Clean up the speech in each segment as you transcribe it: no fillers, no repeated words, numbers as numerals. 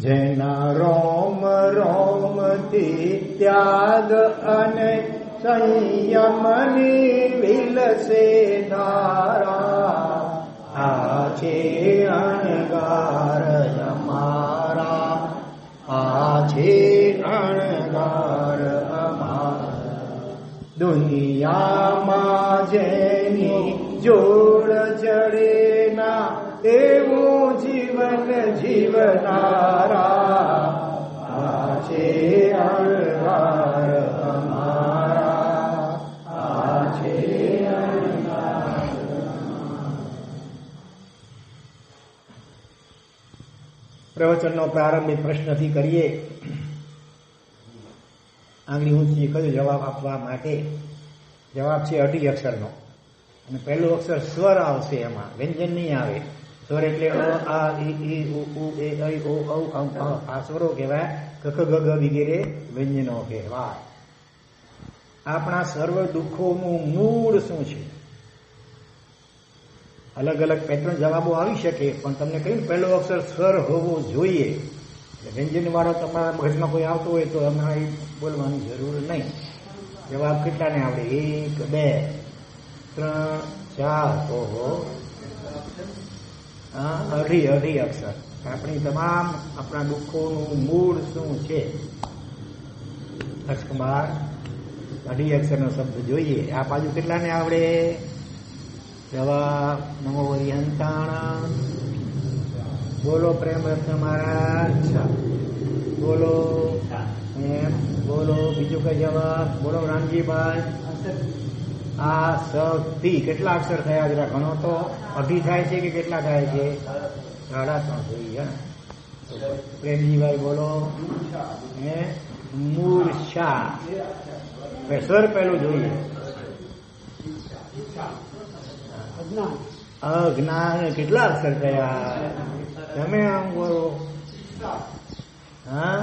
જેના રોમ રોમથી ત્યાગ અને સંયમની વિલસે ધારા, આ છે અણગાર અમારા, આ છે અણગાર અમારા. દુનિયામાં જેની જોડ ચડે ના એવું જીવન જીવનારા, આ છે અણગાર અમારા, આ છે અણગાર. પ્રવચનનો પ્રારંભ પ્રશ્નથી કરીએ. આંગળી ઊંચી કયો જવાબ આપવા માટે? જવાબ છે અઢી અક્ષરનો, અને પહેલું અક્ષર સ્વર આવશે, એમાં વ્યંજન નહીં આવે. સ્વર એટલે આ ઈ ઉ એ ઐ ઓ ઔ આ સ્વરો કહેવાય. કખ ગ ગ વગેરે વ્યંજનો કહેવાય. આપણા સર્વ દુઃખોનું મૂળ શું છે? અલગ અલગ પેટર્ન જવાબો આવી શકે, પણ તમને કહ્યું પહેલો અક્ષર સ્વર હોવો જોઈએ. વ્યંજન વાળો તમારા મગજમાં કોઈ આવતો હોય તો હમણાં એ બોલવાની જરૂર નહીં. જવાબ કેટલાને આવડે? 1 2 3 4. ઓહો, અઢી અક્ષર. આપણી તમામ આપણા દુઃખોનું મૂળ શું છે? હર્ષકુમાર, અઢી અક્ષરનો શબ્દ જોઈએ. આ બાજુ કેટલાને આવડે? જવાબ નમો હરિહંતાણ. બોલો પ્રેમ રત્ન મહારાજ, બોલો એમ બોલો. બીજું કઈ જવાબ? બોલો રામજીભાઈ. આ શક્તિ કેટલા અક્ષર થયા? જરા ઘણો તો. અઢી થાય છે કે કેટલા થાય છે? 3.5 જોઈએ. પ્રેમજીભાઈ બોલો. મૂર્છા. સ્વર પહેલું જોઈએ. અજ્ઞાન કેટલા અક્ષર થયા? તમે આમ બોલો. હા,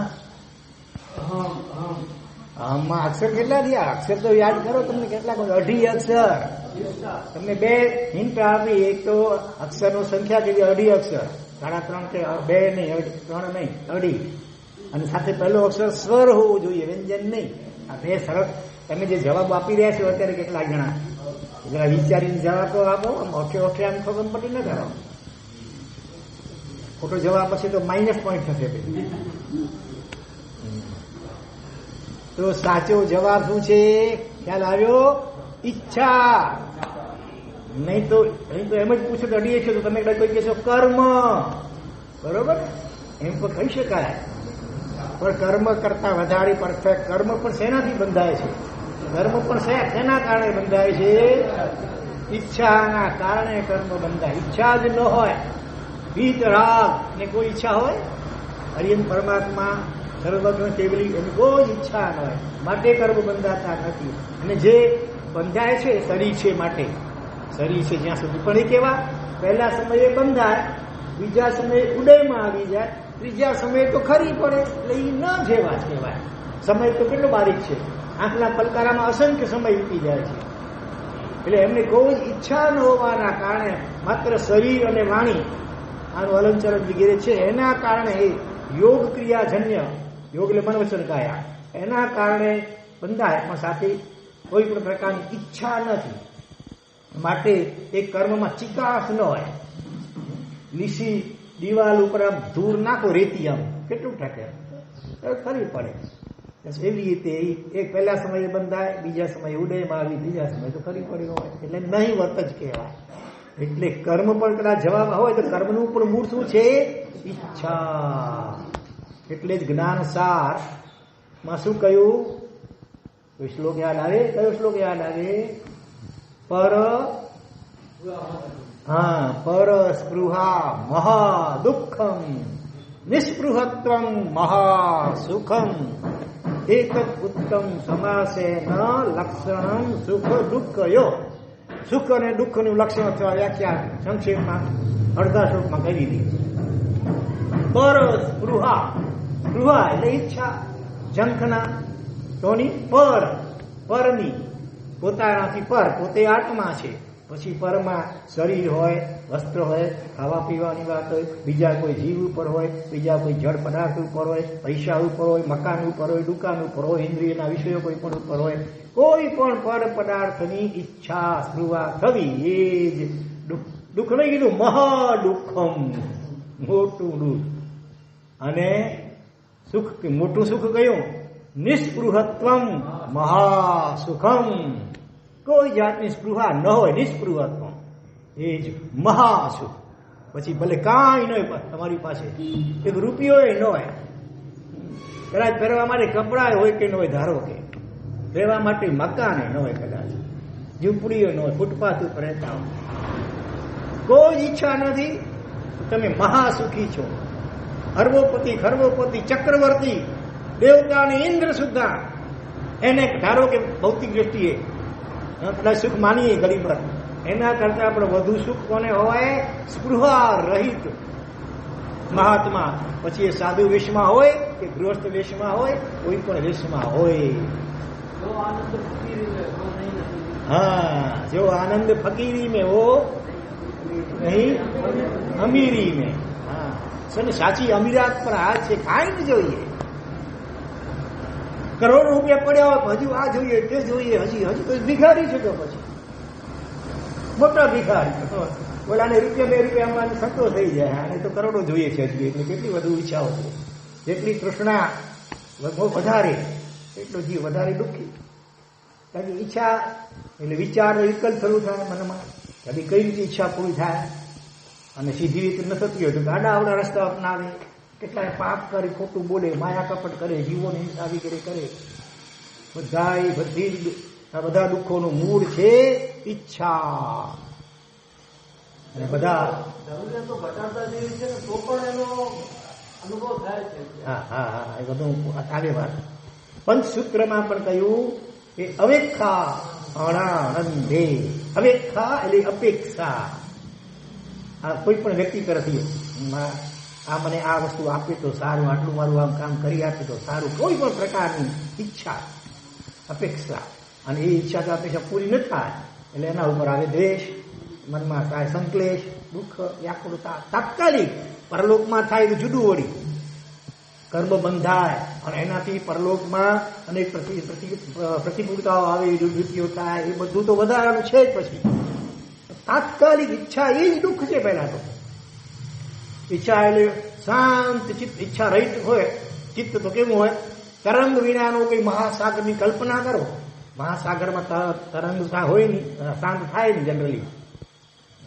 આમાં અક્ષર કેટલા થયા? અક્ષર તો યાદ કરો. તમને કેટલા? અઢી અક્ષર. તમને 2 હિન્ટ આપી. એક તો અક્ષરનો સંખ્યા કીધી, અઢી અક્ષર. 3.5 કે 2 નહીં, 3 નહીં, અઢી. અને સાથે પહેલો અક્ષર સ્વર હોવું જોઈએ, વ્યંજન નહીં. આ 2 સરળ. તમે જે જવાબ આપી રહ્યા છો અત્યારે કેટલા જણા? જરા વિચારીને જવાબ તો આપો. ઓઠે ઓઠે આમ ખબર પડી ન કરો. ખોટો જવાબ પછી તો માઇનસ પોઈન્ટ થશે. તો સાચો જવાબ શું છે? ખ્યાલ આવ્યો? ઈચ્છા. નહીં તો એમ જ પૂછો તો અડીએ છો તો તમે કોઈ કહેશો કર્મ. બરોબર, એમ તો કહી શકાય. પણ કર્મ કરતા વધારે પરફેક્ટ. કર્મ પણ શેનાથી બંધાય છે? કર્મ પણ શેના કારણે બંધાય છે? ઈચ્છાના કારણે કર્મ બંધાય. ઈચ્છા જ ન હોય, વીત રાગ ને કોઈ ઈચ્છા હોય? હરિયમ પરમાત્મા સર્વજ્ઞ કેવલી, એની કોઈ ઈચ્છા ન હોય, માટે કર્મ બંધાતા નથી. અને જે બંધાય છે શરીર છે માટે. શરીર છે જ્યાં સુધી પણ એ કેવા? પહેલા સમયે બંધાય, બીજા સમયે ઉદયમાં આવી જાય, ત્રીજા સમયે તો ખરી પડે. એટલે એ ન જેવા જ કહેવાય. સમય તો કેટલો બારીક છે. આંખના પલકારામાં અસંખ્ય સમય વીતી જાય છે. એટલે એમને કોઈ ઈચ્છા ન હોવાના કારણે માત્ર શરીર અને વાણી આનું હલનચલન વગેરે છે, એના કારણે એ યોગ ક્રિયાજન્ય, યોગ એટલે મન વચન કાયા, એના કારણે બંધાય. પણ સાથે કોઈ પણ પ્રકારની ઈચ્છા નથી. માટે એ કર્મમાં ચિકાસ ન હોય. લીસી દિવાલ ઉપર આમ ધૂળ નાખો, રેતી, આમ કેટલું ટકે? ખરી પડે. એવી રીતે એક પહેલા સમયે બંધાય, બીજા સમયે ઉદયમાં આવી, ત્રીજા સમયે તો ખરી પડી હોય. એટલે નહીં વર્ત જ કહેવાય. એટલે કર્મ પણ કદાચ જવાબ હોય તો કર્મનું પણ મૂળ શું છે? ઈચ્છા. એટલે જ જ્ઞાન સાર માં શું કહ્યું? શ્લોક યાદ આવે? કયો શ્લોક યાદ આવે? પર સ્પૃહા મહા દુઃખમ નિસ્પૃહત્વમ મહા સુખમ એક ઉત્તમ સમાસે ન લક્ષણમ સુખ દુઃખયો. સુખ અને દુઃખનું લક્ષણ અથવા વ્યાખ્યા સંક્ષેપમાં અડધા શ્લોકમાં કહી દીધી. પર સ્પૃહા, સ્પૃહા એટલે ઈચ્છા, ઝંખના તોની પર, પરની, પોતાનાથી પર, પોતે આત્મા છે, પછી પરમાં શરીર હોય, વસ્ત્ર હોય, ખાવા પીવાની વાત હોય, બીજા કોઈ જીવ ઉપર હોય, બીજા કોઈ જળ પદાર્થ ઉપર હોય, પૈસા ઉપર હોય, મકાન ઉપર હોય, દુકાન ઉપર હોય, ઇન્દ્રિયના વિષયો કોઈ પણ ઉપર હોય, કોઈ પણ પર પદાર્થની ઈચ્છા સ્પૃહા થવી એ જ દુઃખ નહીં કીધું, મહાદુઃખમ, મોટું દુઃખ. અને સુખ, મોટું સુખ કયું? નિસ્પૃહત્વમ મહાસુખમ. કોઈ જાતની સ્પૃહા ન હોય, નિસ્પૃહત્વ, એ જ મહાસુખ. પછી ભલે કાંઈ ન હોય તમારી પાસે, એક રૂપિયો ન હોય, કદાચ પહેરવા માટે કપડા હોય કે ન હોય, ધારો કે રહેવા માટે મકાન ન હોય, કદાચ ઝૂંપડીઓ ન હોય, ફૂટપાથ ઉપર રહેતા હોય, કોઈ ઈચ્છા નથી, તમે મહાસુખી છો. અરબોપતિ, ખરબોપતિ, ચક્રવર્તી, દેવતાની ઇન્દ્ર સુદ્ધા એને ધારો કે ભૌતિક દ્રષ્ટિએ કદાચ સુખ માનીએ ગરીબ, એના કરતા આપણે વધુ સુખ કોને હોય? સ્પૃહા રહિત મહાત્મા. પછી એ સાધુ વેશમાં હોય કે ગૃહસ્થ વેશમાં હોય, કોઈ પણ વેશમાં હોય. હા, જો આનંદ ફકીરી में हो नहीं અમીરી में. હા, સાચી અમીરાત પર હાથ છે. કાંઈ જ જોઈએ, કરોડ રૂપિયા પડ્યા હોય, હજુ આ જોઈએ, તે જોઈએ, હજી તો ભિખારી છે. તો પછી મોટા ભિખારી, ઓલાને રૂપિયા 2 રૂપિયામાં સંતોષ થઈ જાય, અને તો કરોડો જોઈએ છે હજી. એટલે કેટલી વધુ ઈચ્છાઓ છે, જેટલી તૃષ્ણા વધારે એટલો જીવ વધારે દુઃખી. કારણ કે ઈચ્છા એટલે વિચાર વિકલ્પ શરૂ થાય મનમાં, કદી કઈ રીતે ઈચ્છા પૂરી થાય, અને સીધી રીતે ન થતી હોય તો આડા આવડા રસ્તા અપનાવે, કેટલાય પાપ કરે, ખોટું બોલે, માયા કપટ કરે, જીવોને હિંસા વગેરે કરે. બધા દુઃખોનું મૂળ છે ઈચ્છા. અને બધા ઘટાડતા જેવી છે ને તો પણ એનો અનુભવ થાય છે. હા, એ બધું આગળ વાત. પંચસૂત્રમાં પણ કહ્યું કે અવેક્ષા અણાનંદે. અવેક્ષા એટલે અપેક્ષા. આ કોઈ પણ વ્યક્તિ તરફથી આ મને આ વસ્તુ આપે તો સારું, આટલું મારું આમ કામ કરી આપે તો સારું, કોઈ પણ પ્રકારની ઈચ્છા, અપેક્ષા. અને એ ઈચ્છા તો અપેક્ષા પૂરી ન થાય એટલે એના ઉપર આવે દ્વેષ, મનમાં થાય સંકલેશ, દુઃખ, વ્યાકુળતા. તાત્કાલિક પરલોકમાં થાય તો જુદું વળી, કર્મ બંધાય અને એનાથી પરલોકમાં અનેક પ્રતિકૂળતાઓ આવે, દુર્ગતિઓ થાય, એ બધું તો વધારાનું છે જ. પછી તાત્કાલિક ઈચ્છા એ જ દુઃખ છે. પહેલા તો ઈચ્છા એટલે શાંત ચિત્ત, ઈચ્છા રહિત હોય ચિત્ત તો કેવું હોય? તરંગ વિનાનો કોઈ મહાસાગરની કલ્પના કરો. મહાસાગરમાં તરંગ હોય નહીં, શાંત થાય નહીં જનરલી,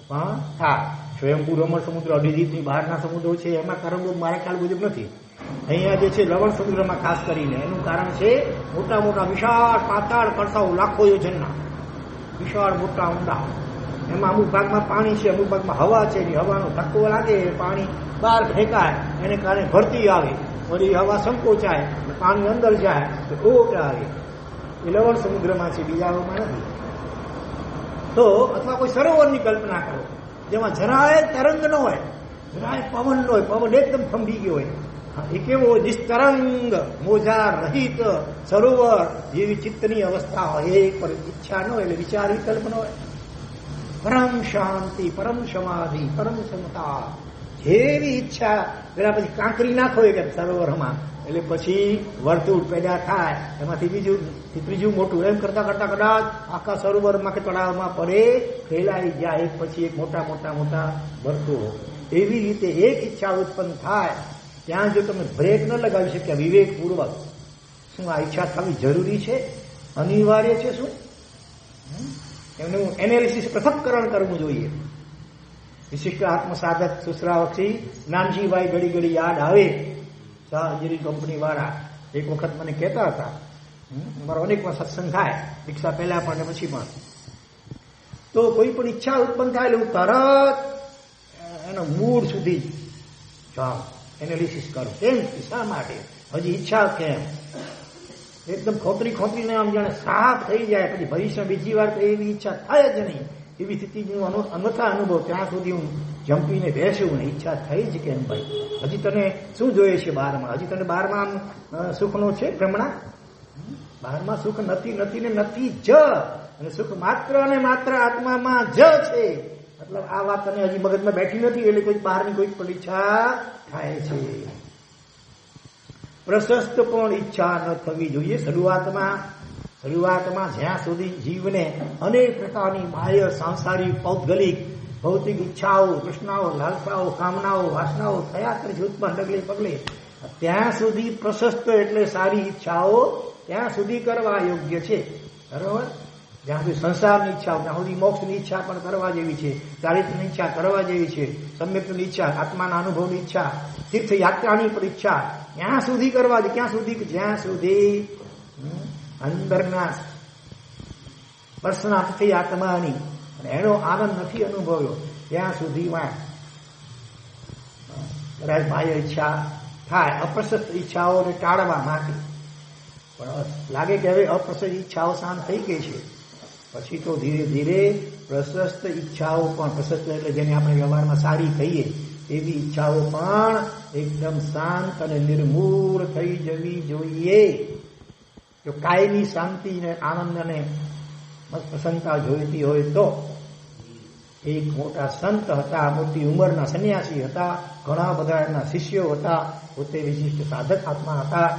પણ થાય. સ્વયંભૂ રમણ સમુદ્ર, અભિજીતની બહારના સમુદ્રો છે, એમાં તરંગો મારા ખ્યાલ મુજબ નથી. અહીંયા જે છે લવણ સમુદ્રમાં ખાસ કરીને, એનું કારણ છે મોટા મોટા વિશાળ પાતાળ કળસાઓ, લાખો યોજનના વિશાળ મોટા ઊંડા. એમાં અમુક ભાગમાં પાણી છે, અમુક ભાગમાં હવા છે. હવાનો ધક્કો લાગે, પાણી બહાર ફેંકાય, એને કારણે ભરતી આવે, વળી હવા સંકોચાય, પાણી અંદર જાય તો ઓટ આવે. એ લવણ સમુદ્રમાં છે, બીજાઓમાં નથી. તો અથવા કોઈ સરોવરની કલ્પના કરો જેમાં જરાય તરંગ ન હોય, જરાય પવન ન હોય, પવન એકદમ થંભી ગયો હોય. એ કેવો? નિસ્તરંગ, મોજાર રહિત સરોવર જેવી ચિત્તની અવસ્થા હોય. એ પર ઈચ્છા ન હોય એટલે વિચાર વિકલ્પ ન હોય. પરમ શાંતિ, પરમ સમાધિ, પરમ સમતા જેવી ઈચ્છા. પેલા પછી કાંકરી નાખો કે સરોવરમાં, એટલે પછી વર્તુળ પેદા થાય, એમાંથી ત્રીજું મોટું, એમ કરતા કરતા કદાચ આખા સરોવરમાં કે તળાવમાં પડે, ફેલાઈ જાય, એક પછી એક મોટા મોટા મોટા વર્તુળો. એવી રીતે એક ઈચ્છા ઉત્પન્ન થાય, ત્યાં જો તમે બ્રેક ન લગાવી શક્યા વિવેકપૂર્વક, શું આ ઈચ્છા થવી જરૂરી છે, અનિવાર્ય છે, શું એમનું એનાલિસિસ, પૃથક્કરણ કરવું જોઈએ. વિશિષ્ટ આત્મસાધક સુશ્રાવક્ષી નાનજીભાઈ ઘડી ઘડી યાદ આવે. શાહજીરી કંપની વાળા એક વખત મને કહેતા હતા, મારો અનેકમાં સત્સંગ થાય, દીક્ષા પહેલા પણ ને પછી પણ, તો કોઈ પણ ઈચ્છા ઉત્પન્ન થાય એટલે હું તરત એનો મૂળ સુધી જાઉં, એનાલિસિસ કરું. કેમ? શા માટે? હજી ઈચ્છા કેમ? એકદમ ખોતરીને આમ જાણે સાફ થઈ જાય, પછી ભવિષ્ય બીજી વાર તો એવી ઈચ્છા થાય જ નહીં. એવી સ્થિતિનું અનોખા અનુભવ. ત્યાં સુધી હું જંપીને બેસ્યું ને ઈચ્છા થઈ જ કેમ ભાઈ? હજી તને શું જોઈએ છે બહારમાં? હજી તને બહારમાં આમ સુખનો છે ભ્રમણા? બહારમાં સુખ નથી નથી ને નથી જ, અને સુખ માત્ર અને માત્ર આત્મામાં જ છે. મતલબ આ વાત તને હજી મગજમાં બેઠી નથી, એટલે કોઈ બહારની કોઈ પણ ઈચ્છા થાય છે. પ્રશસ્ત પણ ઈચ્છા ન થવી જોઈએ. શરૂઆતમાં જ્યાં સુધી જીવને અનેક પ્રકારની બાહ્ય, સાંસારિક, પૌદ્ગલિક, ભૌતિક ઈચ્છાઓ, તૃષ્ણાઓ, લાલસાઓ, કામનાઓ, વાસનાઓ થયા કરે છે ઉત્પન્ન ડગલે પગલે, ત્યાં સુધી પ્રશસ્ત એટલે સારી ઈચ્છાઓ ત્યાં સુધી કરવા યોગ્ય છે. બરોબર? જ્યાં સુધી સંસારની ઈચ્છાઓ, ત્યાં સુધી મોક્ષની ઈચ્છા પણ કરવા જેવી છે, ચારિત્રની ઈચ્છા કરવા જેવી છે, સમ્યકની ઈચ્છા, આત્માના અનુભવની ઈચ્છા, તીર્થયાત્રાની પણ ઈચ્છા ત્યાં સુધી કરવા દે. ક્યાં સુધી? જ્યાં સુધી અંદરના સ્પર્શનાથી આત્માની એનો આનંદ નથી અનુભવ્યો ત્યાં સુધીમાં કદાચ બાહ્ય ઈચ્છા થાય, અપ્રશસ્ત ઈચ્છાઓને ટાળવા માટે. પણ લાગે કે હવે અપ્રશસ્ત ઈચ્છાઓ શાંત થઈ ગઈ છે, પછી તો ધીરે ધીરે પ્રશસ્ત ઈચ્છાઓ પણ, પ્રશસ્ત એટલે જેને આપણે વ્યવહારમાં સારી કહીએ એવી ઈચ્છાઓ પણ એકદમ શાંત અને નિર્મૂળ થઈ જવી જોઈએ. જો કાયમી શાંતિ ને આનંદ અને પ્રસન્નતા જોઈતી હોય તો એક મોટા સંત હતા, મોટી ઉંમરના સંન્યાસી હતા, ઘણા બધા એમના શિષ્યો હતા, પોતે વિશિષ્ટ સાધક આત્મા હતા.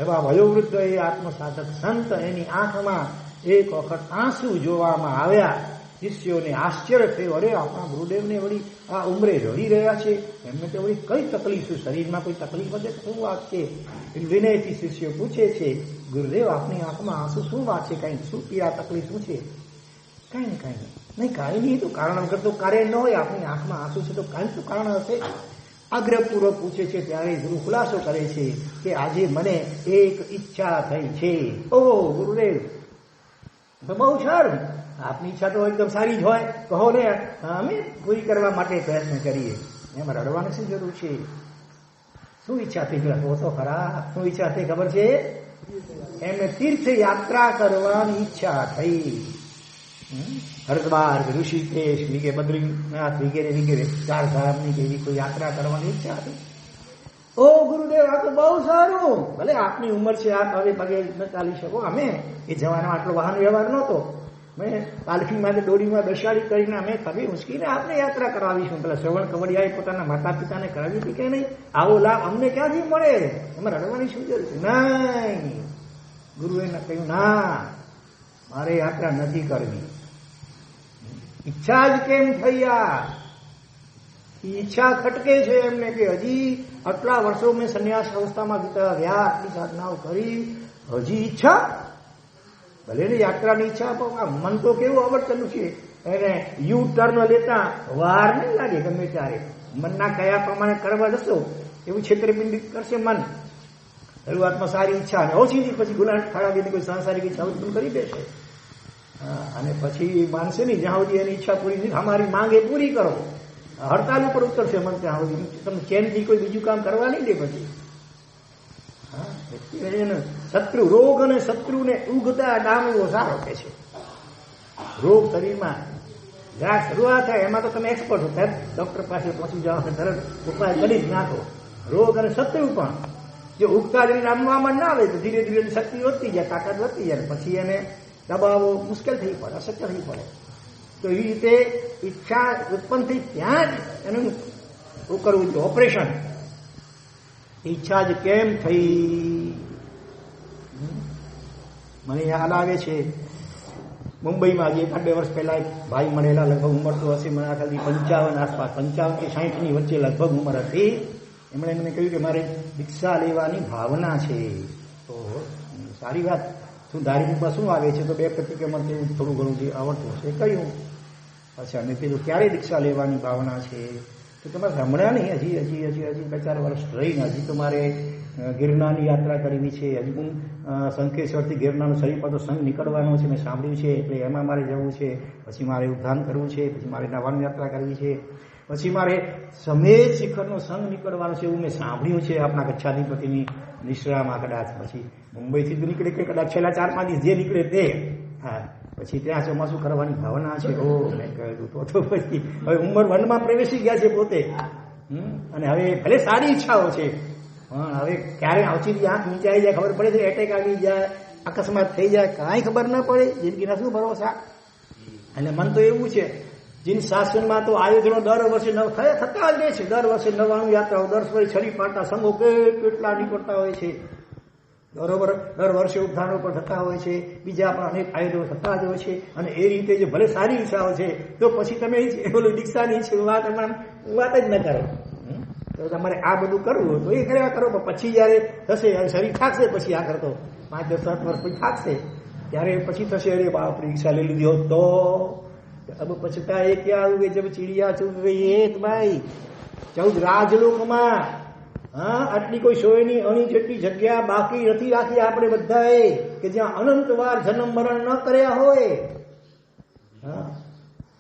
એવા વયોવૃદ્ધ એ આત્મસાધક સંત, એની આંખમાં એક વખત આંસુ જોવામાં આવ્યા. શિષ્યોને આશ્ચર્ય થયું, અરે આપણા ગુરુદેવને વળી આ ઉંમરે રડી રહ્યા છે, એમને તો વળી કઈ તકલીફ છે, શરીરમાં કોઈ તકલીફ હશે, શું વાત છે? વિનયથી શિષ્યો પૂછે છે, ગુરુદેવ આપની આંખમાં આંસુ શું વાત છે? કઈ શું પીડા તકલીફ શું છે? કઈ નહીં કાંઈ નહીં, તો કારણ વગર તો કાર્ય ન હોય. આપણી આંખમાં આંસુ છે તો કાંઈ શું કારણ હશે? આગ્રહપૂર્વક પૂછે છે ત્યારે ગુરુ ખુલાસો કરે છે કે આજે મને એક ઈચ્છા થઈ છે. ઓહ ગુરુદેવ, તો બહુ સારું, આપની ઈચ્છા તો એકદમ સારી જ હોય, કહો ને, અમે પૂરી કરવા માટે પ્રયત્ન કરીએ. એમાં રડવાની શું જરૂર છે? શું ઈચ્છા થઈ? પેલા તો ખરા, શું ઈચ્છા થઈ ખબર છે? એમને તીર્થયાત્રા કરવાની ઈચ્છા થઈ. હરિદ્વાર, ઋષિકેશ, બદ્રીનાથ વગેરે વગેરે 4 ધામની એવી કોઈ યાત્રા કરવાની ઈચ્છા હતી. ઓ ગુરુદેવ, આ તો બહુ સારું, ભલે આપની ઉંમર છે, આપ હવે પગે ન ચાલી શકો. અમે એ જમાનામાં આટલો વાહન વ્યવહાર નહોતો, મેં પાલખીમાં દોડીમાં બેસાડી કરીને અમે પગે ઉંચકીને આપણે યાત્રા કરાવીશું. પેલા શ્રવણ કવડિયાએ પોતાના માતા પિતાને કરાવી હતી કે નહીં? આવો લાભ અમને ક્યાંથી મળે? એમાં રડવાની શું જરૂર છે? નહીં, ગુરુએ કહ્યું, ના, મારે યાત્રા નથી કરવી. ઈચ્છા જ કેમ થઈ? ઈચ્છા ખટકે છે એમને કે હજી આટલા વર્ષો મેં સંન્યાસ અવસ્થામાં વિતાવ્યા, આટલી સાધનાઓ કરી, હજી ઈચ્છા? ભલે ને યાત્રાની ઈચ્છા, પણ મન તો કેવું આવર્તનું છે, એને યુ ટર્ન લેતા વાર નહીં લાગે. ગમે ત્યારે મનના કયા પ્રમાણે કરવા જશો એવું છેતરપિંડી કરશે મન. શરૂઆતમાં સારી ઈચ્છા અને ઓછી, પછી ગુલાટ ફાળવીને કોઈ સાંસારિક ઈચ્છા ઉત્પન્ન કરી દેશે. અને પછી માનશે નહીં, જ્યાં સુધી એની ઈચ્છા પૂરી નહીં, અમારી માંગ એ પૂરી કરો, હડતાલ ઉપર ઉતરશે મન. ત્યાં સુધી તમે ચેનથી કોઈ બીજું કામ કરવા નહીં દે. પછી શત્રુ, રોગ અને શત્રુને ઉગતા ડામવો સારો કે છે. રોગ શરીરમાં જ્યાં શરૂઆત થાય એમાં તો તમે એક્સપર્ટ હો, ડોક્ટર પાસે પહોંચી જાઓ, તરત ઉપાય કરી જ નાખો. રોગ અને શત્રુ પણ જો ઉગતા જઈને ડામવામાં ના આવે તો ધીરે ધીરે શક્તિ વધતી જાય, તાકાત વધતી જાય, પછી એને દબાવો મુશ્કેલ થઈ પડે, અશક્ય થઈ પડે. તો એવી રીતે ઈચ્છા ઉત્પન્ન થઈ ત્યાં જ એનું કરવું જોઈએ ઓપરેશન. ઈચ્છા જ કેમ થઈ? મને યાદ આવે છે, મુંબઈમાં જે 1-2 વર્ષ પહેલા એક ભાઈ મળેલા, લગભગ ઉંમર તો હશે મને ખાલી 55 આસપાસ, 55 કે 60ની વચ્ચે લગભગ ઉંમર હતી. એમણે મને કહ્યું કે મારે દીક્ષા લેવાની ભાવના છે. તો સારી વાત, શું ધાર્મિકમાં શું આવે છે? તો 2 પ્રતિક્રમણ તેવું થોડું ઘણું જે આવડતું હશે કહ્યું. અચ્છા, મેં કીધું ક્યારે દીક્ષા લેવાની ભાવના છે? તો તમારે હમણાં નહીં, હજી 2-4 વર્ષ રહીને હજી તો મારે ગિરનારની યાત્રા કરવી છે. હજી હું શંખેશ્વરથી ગિરનારનો શરીફાતો સંઘ નીકળવાનો છે, મેં સાંભળ્યું છે, એટલે એમાં મારે જવું છે. પછી મારે ઉદ્ધાન કરવું છે, પછી મારે નવાની યાત્રા કરવી છે, પછી મારે સમેત શિખરનો સંઘ નીકળવાનો છે, એવું મેં સાંભળ્યું છે આપણા કચ્છાધિપતિની નિશ્રામાં. કદાચ પછી મુંબઈથી જ નીકળે કે કદાચ છેલ્લા 4-5 દિવસ જે નીકળે તે. હા, પછી ત્યાં ચોમાસું કરવાની ભાવના છે. ઓ મેં કહ્યું તો પછી હવે ઉંમર 1માં પ્રવેશી ગયા છે પોતે, અને હવે ભલે સારી ઈચ્છાઓ છે પણ હવે ક્યારે આવતી આંખ નીચાઈ જાય ખબર પડે છે, એટેક આવી જાય અકસ્માત થઈ જાય કાંઈ ખબર ના પડે, જિંદગીના શું ભરોસા. અને મન તો એવું છે, જીન શાસનમાં તો આયોજનો દર વર્ષે થતા જ રહે છે. દર વર્ષે 99 યાત્રાઓ, દર વર્ષે છરી પાટા સંઘો કેટલા નીકળતા હોય છે, બરોબર. દર વર્ષે ઉદ્ધાનો પણ થતા હોય છે, બીજા પણ અનેક આયોજનો થતા જ હોય છે. અને એ રીતે જે ભલે સારી ઈચ્છાઓ છે, તો પછી તમે ઓલું દીક્ષાની છે વાત જ ન કરો. તો તમારે આ બધું કરવું તો એ કર્યા કરો, પણ પછી જયારે થશે શરીર થાકશે, પછી આ કરતો 5-10 વર્ષ પછી થાકશે, ત્યારે પછી થશે અરે બાપ દીક્ષા લઈ લીધી હોત તો. अब पछता है क्या हुए जब चिड़िया चुग गई एक भाई 14 રાજલોકમાં. હા, આટલી કોઈ સોયની અણી જેટલી જગ્યા બાકી નથી રાખી આપણે બધાએ કે જ્યાં અનંતવાર જન્મ મરણ ન કર્યા હોય.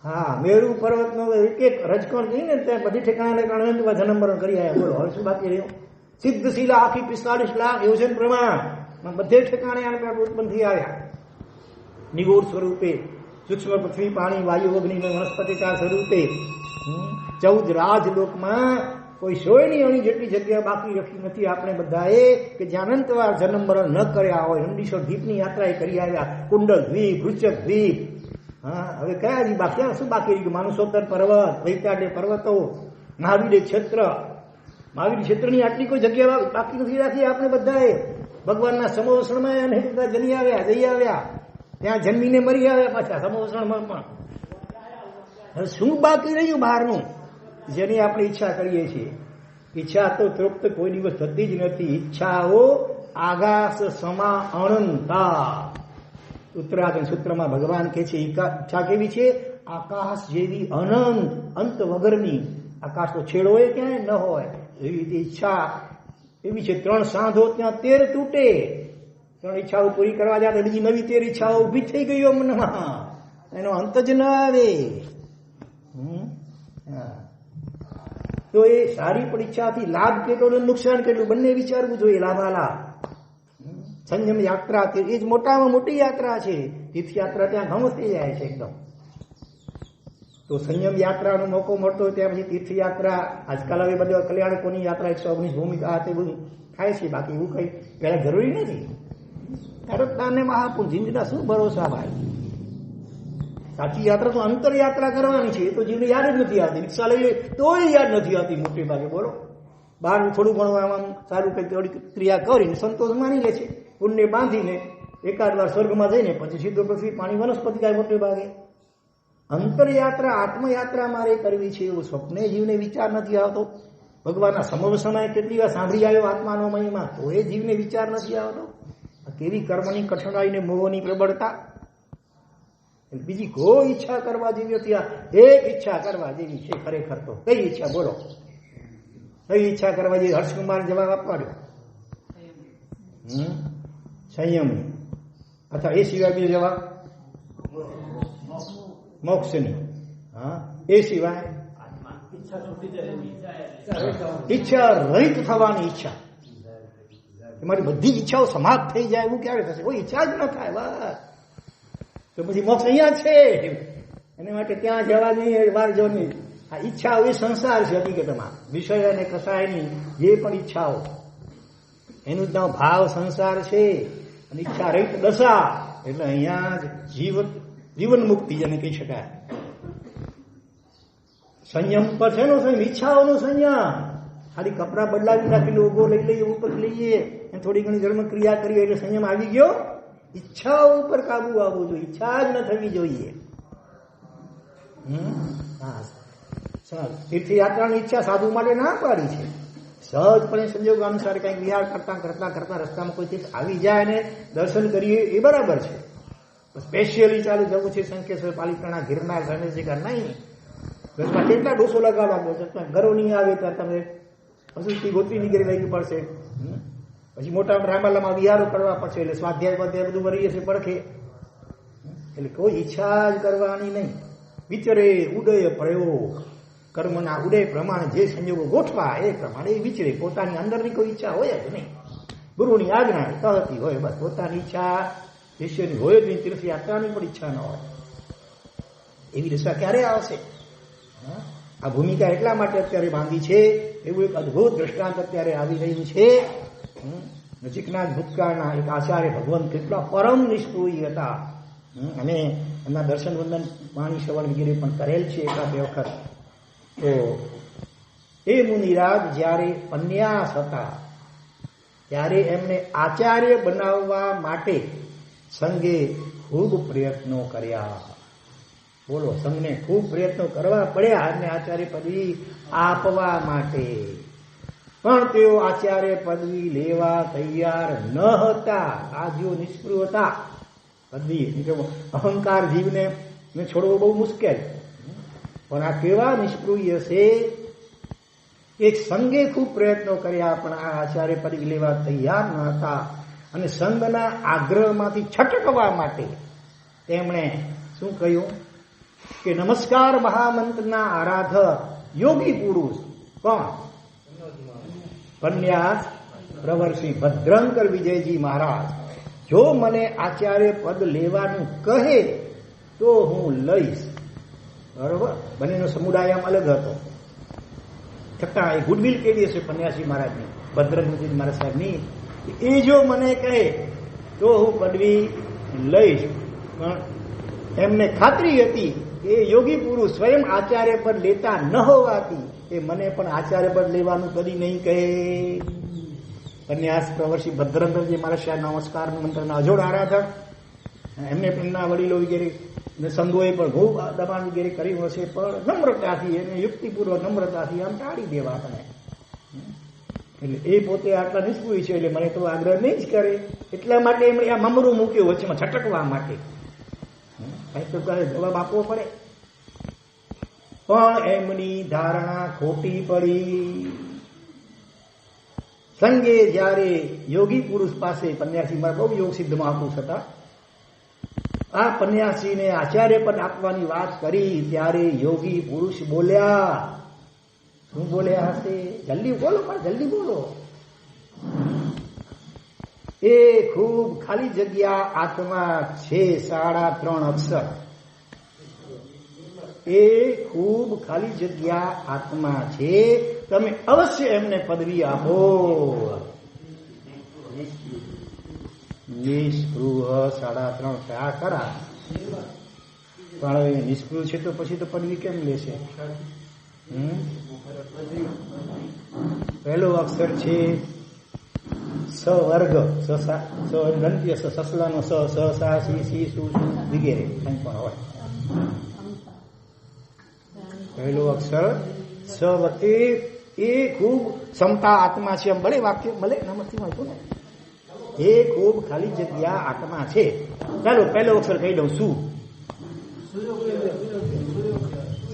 હા, મેરુ પર્વત નો એક રજકણ થઈ ને ત્યાં બધી ઠેકાણે અનંતવાર જન્મ મરણ કરી આવ્યા. બોલો હવે શું બાકી રહ્યું? સિદ્ધ શિલા આખી 45 લાખ યોજન પ્રમાણ બધે ઠેકાણે આને ઉત્પન્ન થઈ આવ્યા, નિગોર સ્વરૂપે, સૂક્ષ્મ પૃથ્વી, પાણી, વાયુ, અગ્નિ, વનસ્પતિકા સ્વરૂપે. 14 રાજલોકમાં કોઈ સોયની અણી જેટલી જગ્યા બાકી રાખી નથી આપણે બધાએ કે જ્યાં અનંતવાર જન્મ મરણ ન કર્યા હોય. નંદીશ્વર દ્વીપની યાત્રા કરી આવ્યા, કુંડલ દ્વીપ, વૃશ્ચક દ્વીપ. હા, હવે કયા દ્વીપ બાકી? શું બાકી રહ્યું? માનુસોત્તર પર્વત, વૈતાડ્ય પર્વતો, મહાવીર ક્ષેત્રની આટલી કોઈ જગ્યા બાકી નથી રાખી આપણે બધાએ. ભગવાનના સમોસણમાં અને બધા જઈ આવ્યા, ત્યાં જન્મીને મરી આવ્યા પાછા સમોસણમાં પણ. હવે શું બાકી રહ્યું બહારનું જેની આપણે ઈચ્છા કરીએ છીએ? ઈચ્છા તો તૃપ્ત કોઈ દિવસ થતી જ નથી. ઈચ્છાઓ આગાસ સમા અનંતા. ઉત્તરાખંડ સૂત્રમાં ભગવાન કહે છે ઈચ્છા કેવી છે? આકાશ જેવી અનંત, અંત વગરની. આકાશ તો છેડો હોય ક્યાંય ન હોય, એવી રીતે ઈચ્છા એવી છે. 3 સાંધો ત્યાં 13 તૂટે. 3 ઈચ્છાઓ પૂરી કરવા જાય બીજી નવી 13 ઈચ્છાઓ ઉભી થઈ ગઈ મનમાં, એનો અંત જ ન આવે. તો એ સારી પણ ઈચ્છાથી લાભ કેટલો ને નુકસાન કેટલું બંને વિચારવું જોઈએ. લાભાલાભ. સંયમ યાત્રા એ જ મોટામાં મોટી યાત્રા છે. તીર્થયાત્રા ત્યાં ઘણું થઈ જાય છે એકદમ. તો સંયમ યાત્રાનો મોકો મળતો હોય ત્યાં પછી તીર્થયાત્રા. આજકાલ હવે બધા કલ્યાણકોની યાત્રા 119 ભૂમિકા તે બધું થાય છે, બાકી એવું કઈ પહેલા જરૂરી નથી. ને મહાપુરુષ જિંદગીના શું ભરોસા ભાઈ? સાચી યાત્રા તો અંતર યાત્રા કરવાની છે. એ તો જીવને યાદ જ નથી આવતી. રિક્ષા લઈ લે તોય યાદ નથી આવતી મોટે ભાગે. બોલો, બહાર થોડું ઘણું આમ સારું કંઈક થોડી ક્રિયા કરીને સંતોષ માની લે છે, પુણ્ય બાંધીને એકાદ વાર સ્વર્ગમાં જઈને પછી સીધો પૃથ્વી, પાણી, વનસ્પતિ કાંઈ મોટે ભાગે. અંતરયાત્રા, આત્મયાત્રા મારે કરવી છે એવું સ્વપ્ને જીવને વિચાર નથી આવતો. ભગવાનના સમવસનાએ કેટલી વાર સાંભળી આવ્યો આત્માનો મહિમા, તો એ જીવને વિચાર નથી આવતો. કેવી કર્મની કઠણાઈ ને મોહની પ્રબળતા. બીજી કોઈ ઈચ્છા કરવા જેવી નથી. આ એક ઈચ્છા કરવા જેવી છે ખરેખર. તો કઈ ઈચ્છા બોલો? કઈ ઈચ્છા કરવા જેવી? હર્ષકુમાર જવાબ આપવાનો. સંયમ. અથવા એ સિવાય બીજો જવાબ મોક્ષની. હા, એ સિવાય ઈચ્છા રહિત થવાની ઈચ્છા. તમારી બધી ઈચ્છાઓ સમાપ્ત થઈ જાય એવું ક્યારે થશે? કોઈ ઈચ્છા જ ન થાય. બસ તો પછી મોક્ષ અહીંયા છે. એના માટે ત્યાં જવાની વાર જો નહીં. આ ઈચ્છાઓ એ સંસાર છે હકીકતમાં. વિષય અને કસાયની જે પણ ઈચ્છાઓ, એનું જ ભાવ સંસાર છે. અને ઈચ્છા રહિત દશા એટલે અહીંયા જ જીવન મુક્તિ જેને કહી શકાય. સંયમ પર છે નો સંયમ, ઈચ્છાઓનો સંયમ. ખાલી કપડા બદલાવી નાખીને ઉભો લઈ લઈએ, ઉપર લઈએ, થોડી ઘણી ધર્મ ક્રિયા કરીએ એટલે સંયમ આવી ગયો. ઈચ્છાઓ ઉપર કાબુ આવવો જોઈએ. ઈચ્છા જ ન થવી જોઈએ. તીર્થયાત્રાની ઈચ્છા સાધુ માટે ના પાડી છે. સહજપણે સંજોગો અનુસાર કંઈક વિહાર કરતા રસ્તામાં કોઈ ચીજ આવી જાય ને દર્શન કરીએ એ બરાબર છે. સ્પેશિયલી ચાલુ જવું છે શંકેશ્વર, પાલિતાણા, ગિરનાર, રમેશજીગર નહીં. ઘરમાં કેટલા ડોસો લગાવવા દો, ઘરો નહીં આવે ત્યારે તમે પશુથી ગોતરી નીકળી રહેવી પડશે. પછી મોટા રામાલામાં વિહારો કરવા પડશે, એટલે સ્વાધ્યાય બધું વરી જશે પડખે. એટલે કોઈ ઈચ્છા જ કરવાની નહીં. વિચરે ઉદય પ્રયોગ, કર્મના ઉદય પ્રમાણે જે સંજોગો ગોઠવા એ પ્રમાણે એ વિચરે. પોતાની અંદરની કોઈ ઈચ્છા હોય જ નહીં. ગુરુની આજ્ઞા કહેતી હોય બસ. પોતાની ઈચ્છા શિષ્યની હોય જ નહીં. તીર્થયાત્રાની પણ ઈચ્છા ન હોય. એવી દશા ક્યારે આવશે? આ ભૂમિકા એટલા માટે અત્યારે બાંધી છે. એવું એક અદભુત દ્રષ્ટાંત અત્યારે આવી રહ્યું છે. નજીકના જ ભૂતકાળના એક આચાર્ય ભગવાન કેટલા પરમ નિષ્પૃહી હતા, અને એમના દર્શન વંદન વાણી શ્રવણ વગેરે પણ કરેલ છે એકાદ વખત. તો એ મુનિરાજ જ્યારે પન્યાસ હતા ત્યારે એમને આચાર્ય બનાવવા માટે સંઘે ખૂબ પ્રયત્નો કર્યા. બોલો, સંઘને ખૂબ પ્રયત્નો કરવા પડ્યા એમને આચાર્ય પદવી આપવા માટે, પણ તેઓ આચાર્ય પદવી લેવા તૈયાર ન હતા. આ જીવો નિષ્પૃહ હતા. પદવી અહંકાર જીવને છોડવો બહુ મુશ્કેલ, પણ આ કેવા નિષ્પૃહી હશે. એક સંઘે ખૂબ પ્રયત્નો કર્યા પણ આ આચાર્ય પદવી લેવા તૈયાર ન હતા, અને સંઘના આગ્રહમાંથી છટકવા માટે તેમણે શું કહ્યું કે નમસ્કાર મહામંત્રના આરાધક યોગી પુરુષ કોણ? પન્યાસ પ્રવર્ષિ ભદ્રંકર વિજયજી મહારાજ, જો મને આચાર્ય પદ લેવાનું કહે તો હું લઈશ. બરોબર, બંનેનો સમુદાય આમ અલગ હતો, છતાં એ ગુડવિલ કેવી હશે પન્યાસી મહારાજની, ભદ્રંકરજી મહારાજ સાહેબની. એ જો મને કહે તો હું પદવી લઈશ. પણ એમને ખાતરી હતી કે યોગી પુરુષ સ્વયં આચાર્ય પદ લેતા ન હોવાથી એ મને પણ આચાર્ય પદ લેવાનું કદી નહીં કહે. પન્યાસ પ્રવર્ષિ ભદ્રંકરજી મહારાજ સાહેબ નમસ્કાર મંત્રના અજોડ આરાધક, એમને પણ એમના વડીલો વગેરે સંઘોએ પણ બહુ દબાણ વગેરે કર્યું હશે, પણ નમ્રતાથી એને યુક્તિપૂર્વક નમ્રતાથી આમ ટાળી દેવા આપણે. એટલે એ પોતે આટલા નિષ્પૃહી છે એટલે મને તો આગ્રહ નહીં જ કરે, એટલા માટે એમણે આ મમરું મૂક્યું વચ્ચેમાં છટકવા માટે. કંઈક તો જવાબ આપવો પડે, પણ એમની ધારણા ખોટી પડી. સંઘે જ્યારે યોગી પુરુષ પાસે પન્યાસીમાં બહુ યોગ સિદ્ધ મહાપુરુષ હતા, આ પન્યાસીને આચાર્ય પદ આપવાની વાત કરી ત્યારે યોગી પુરુષ બોલ્યા. શું બોલ્યા હશે? જલ્દી બોલો, પણ જલ્દી બોલો. એ ખૂબ ખાલી જગ્યા આત્મા છે, 3.5 અક્ષર. એ ખૂબ ખાલી જગ્યા આત્મા છે, તમે અવશ્ય એમને પદવી આપો. નિષ્પૃહ 3.5 કયા ખરા, પણ હવે નિષ્પૃહ છે તો પછી તો પદવી કેમ લેશે? પહેલો અક્ષર છે સ વર્ગ, ગંત્ય સસલાનો સ, સા સી સી સુ વગેરે કંઈ પણ હોય. પહેલો અક્ષર સ વખતે એ ખૂબ ક્ષમતા આત્મા છે, ભલે વાક્ય ભલે નમસ્તી મળતું ને, એ ખૂબ ખાલી જગ્યા આત્મા છે. ચાલો પહેલો અક્ષર કહી દઉં, સુ,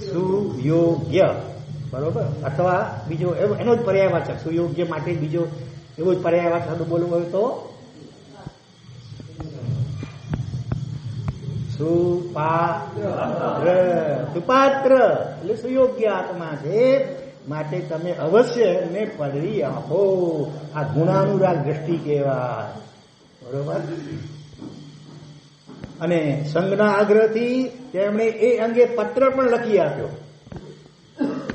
સુયોગ્ય, બરોબર. અથવા બીજો એનો જ પર્યાયવાચક, સુયોગ્ય માટે બીજો એવો જ પર્યાયવાચક બોલવું હોય તો સુપાત્ર, એટલે સુયોગ્ય આત્મા છે, માટે તમે અવશ્ય એમને પદવી આપો. આ ગુણાનુરાગ દ્રષ્ટિ કહેવાય, બરોબર. અને સંઘના આગ્રહથી તેમણે એ અંગે પત્ર પણ લખી આપ્યો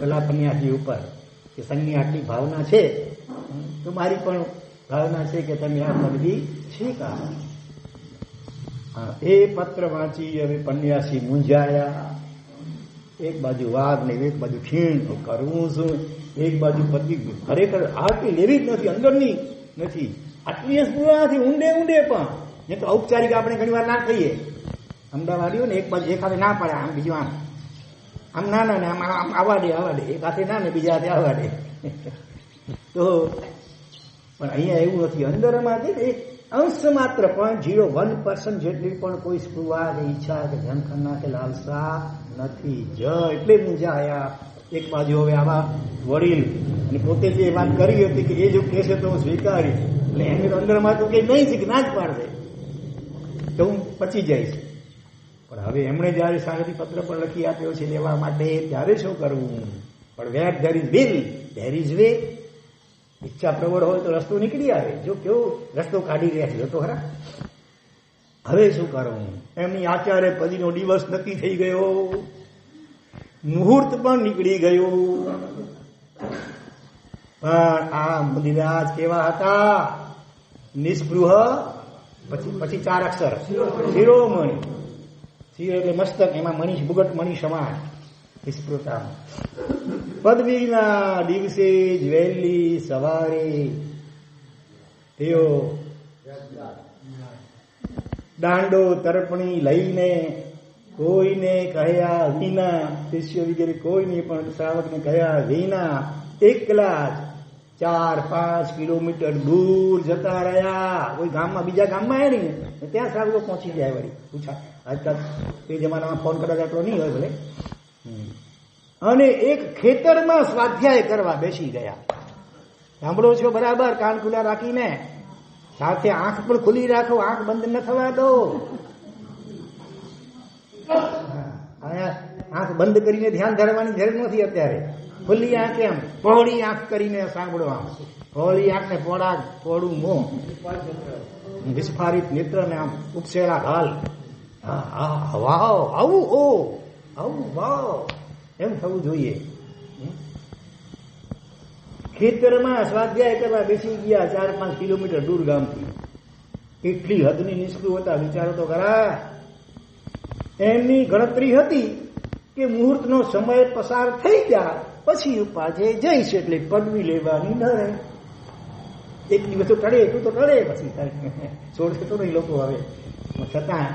પેલા પન્યાસી ઉપર કે સંઘની આટલી ભાવના છે તો મારી પણ ભાવના છે કે તમે આ પદવી સ્વીકારો. એ પત્ર વાંચી હવે પન્યાસી મૂંઝાયા. એક બાજુ વાઘ ને એક બાજુ ખીણ, કરવું શું? એક બાજુ પદવી ખરેખર આટલી લેવી જ નથી, અંદરની નથી, આટલી નથી, ઊંડે ઊંડે પણ. એ તો ઔપચારિક આપણે ઘણી વાર ના કહીએ, અમદાવાદીઓ ને એક બાજુ એક હાથે ના પડે, આમ બીજું આમ ના ને આમ આવવા દે, એક હાથે ના ને બીજા હાથે આવવા દે. તો પણ અહીંયા એવું નથી, અંદરમાં એક અંશ માત્ર 0.01% જેટલી પણ કોઈ સ્પૃહા કે ઈચ્છા કે ધનખના કે લાલસા નથી જ. એટલે મૂંઝાયા. એક બાજુ હવે આવા વડીલ અને પોતે જે વાત કરી હતી કે એ જો કહેશે તો હું સ્વીકારીશ, એટલે એની અંદરમાં તો કઈ નહીં છે કે ના જ પાડશે તો હું પચી જઈશ. પણ હવે એમણે જયારે સાહેબી પત્ર પણ લખી આપ્યો છે લેવા માટે, ત્યારે શું કરવું? પણ where there is will there is way. ઈચ્છા પ્રબળ હોય તો રસ્તો નીકળી આવે. જો કેવો રસ્તો કાઢી રહ્યા છે તો ખરા. હવે શું કરવું? એમની આચાર્ય પદીનો દિવસ નક્કી થઈ ગયો, મુહૂર્ત પણ નીકળી ગયું. પણ આ મુનિરાજ કેવા હતા? નિસ્પૃહ, પછી 4 અક્ષર શિરોમણી. શિરો એટલે મસ્તક, એમાં મણી, મુગટ મણી સમાન નિસ્પૃહતા. પદવીના દિવસે જ વહેલી સવારે તેઓ દાંડો તર્પણી લઈને કોઈને કહ્યા વિના, શિષ્ય વગેરે કોઈને પણ શ્રાવકને કહ્યા વિના એકલા જ 4-5 કિલોમીટર દૂર જતા રહ્યા. કોઈ ગામમાં, બીજા ગામમાં આવે ને ત્યાં શ્રાવકો પહોંચી જાય. વળી પૂછા, આજકાલ તે જમાનામાં ફોન કદાચ આટલો નહીં હોય ભલે. અને એક ખેતરમાં સ્વાધ્યાય કરવા બેસી ગયા. સાંભળો છો બરાબર, કાન ખુલ્લા રાખીને, સાથે આંખ પણ ખુલ્લી રાખો, આંખ બંધ ન થવા દો. આંખ બંધ કરીને ધ્યાન ધરવાની જરૂર નથી અત્યારે. ખુલ્લી આંખ, એમ પહોળી આંખ કરીને સાંભળો. આમ પહોળી આંખ ને પહોળું મોં, વિસ્ફારિત નેત્ર ને આમ ઉપસેલા ગાલ. વાવ, આવું ઓ, આવું વાવ, એમ થવું જોઈએ. ખેતરમાં સ્વાધ્યાય કરવા બેસી ગયા 4-5 કિલોમીટર દૂર ગામથી. કેટલી હદની નિષ્ફળતા, વિચારો તો ખરા. એમની ગણતરી હતી કે મુહૂર્તનો સમય પસાર થઈ ગયા પછી પાછે જઈશ, એટલે પદવી લેવાની ન રહે. એક દિવસ તો ટળે, તું તો ટળે, પછી છોડશે તો નહીં લોકો હવે. છતાં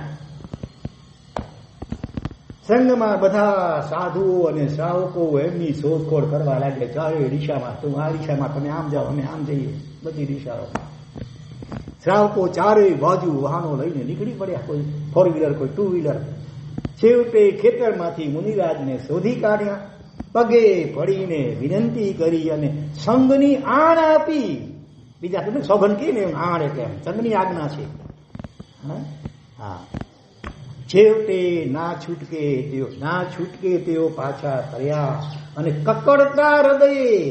સંઘમાં બધા સાધુઓ અને શ્રાવકો એમની શોધખોળ કરવા લાગે. ચારે દિશામાં, તું આ દિશામાં, તમે આમ જાઓ, અમે આમ જઈએ, બધી દિશાઓ. શ્રાવકો ચારે બાજુ વાહનો લઈને નીકળી પડ્યા, કોઈ 4 વ્હીલર, કોઈ 2 વ્હીલર. છેવટે ખેતરમાંથી મુનિરાજને શોધી કાઢ્યા, પગે પડીને વિનંતી કરી અને સંઘની આણ આપી. બીજા તમે સોગન કે ને આણ એટલે સંઘની આજ્ઞા છે. હા, છેવટે ના છૂટકે તેઓ પાછા ફર્યા અને કકડતા હૃદયે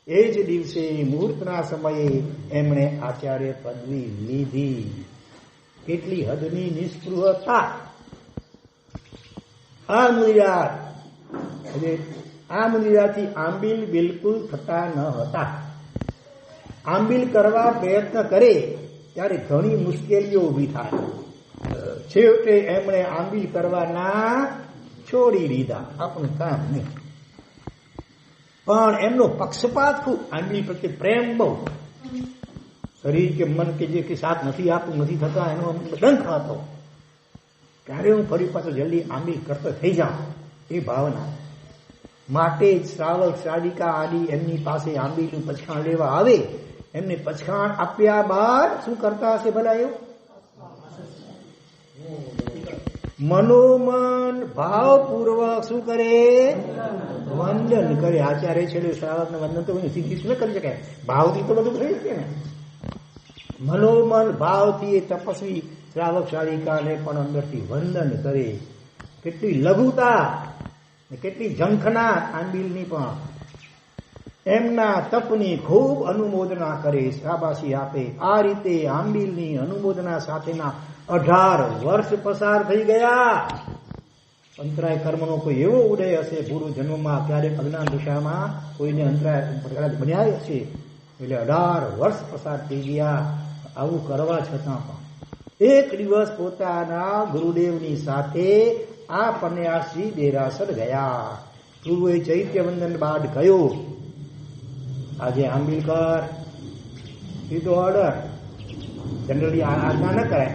એ જ દિવસે મુહૂર્તના સમયે એમણે આચાર્ય પદવી લીધી. કેટલી હદની નિષ્પૃહતા! આ મુનિરાજથી આંબીલ બિલકુલ થતા ન હતા. આંબીલ કરવા પ્રયત્ન કરે ત્યારે ઘણી મુશ્કેલીઓ ઊભી થાય. છેવટે એમણે આંબીલ કરવાના છોડી દીધા. આપણું કામ નહીં. પણ એમનો પક્ષપાત ખૂબ, આંબીલ પ્રત્યે પ્રેમ બહુ. શરીર કે મન કે જે કે સાથ નથી આપતું, નથી થતા, એનો ડંખ હતો. ત્યારે હું ફરી પાછો જલ્દી આંબીલ કરતો થઈ જાઉં, એ ભાવના માટે જ શ્રાવક શ્રાવિકા આદિ એમની પાસે આંબીલનું પછાણ લેવા આવે. એમને પછાણ આપ્યા બાદ શું કરતા હશે ભલા? એવું મનોમન ભાવપૂર્વક શું કરે? વંદન કરે. આચાર્ય છેલ્લે શ્રાવકને વંદન તો સીધી શું કરી શકે? ભાવથી તો બધું થઈ શકે ને. મનોમન ભાવથી એ તપસ્વી શ્રાવક શ્રાવિકાને પણ અંદરથી વંદન કરે. કેટલી લઘુતા, કેટલી ઝંખના આંબીલની પણ. એમના તપની ખૂબ અનુમોદના કરે, શાબાશી આપે. આ રીતે આંબીલની અનુમોદના સાથેના 18 વર્ષ પસાર થઈ ગયા. અંતરાય કર્મનો કોઈ એવો ઉદય હશે પૂર્વ જન્મમાં, ક્યારેક અજ્ઞાન દિશામાં કોઈને અંતરાય બન્યા હશે. એટલે 18 વર્ષ પસાર થઈ ગયા. આવું કરવા છતાં પણ એક દિવસ પોતાના ગુરુદેવની સાથે આ પન્યાસી દેરાસર ગયા. ગુરુએ ચૈત્યવંદન બાદ કહ્યું, આજે આંબીલ કર. સીધો ઓર્ડર, જનરલી આજ્ઞા ન કરાય,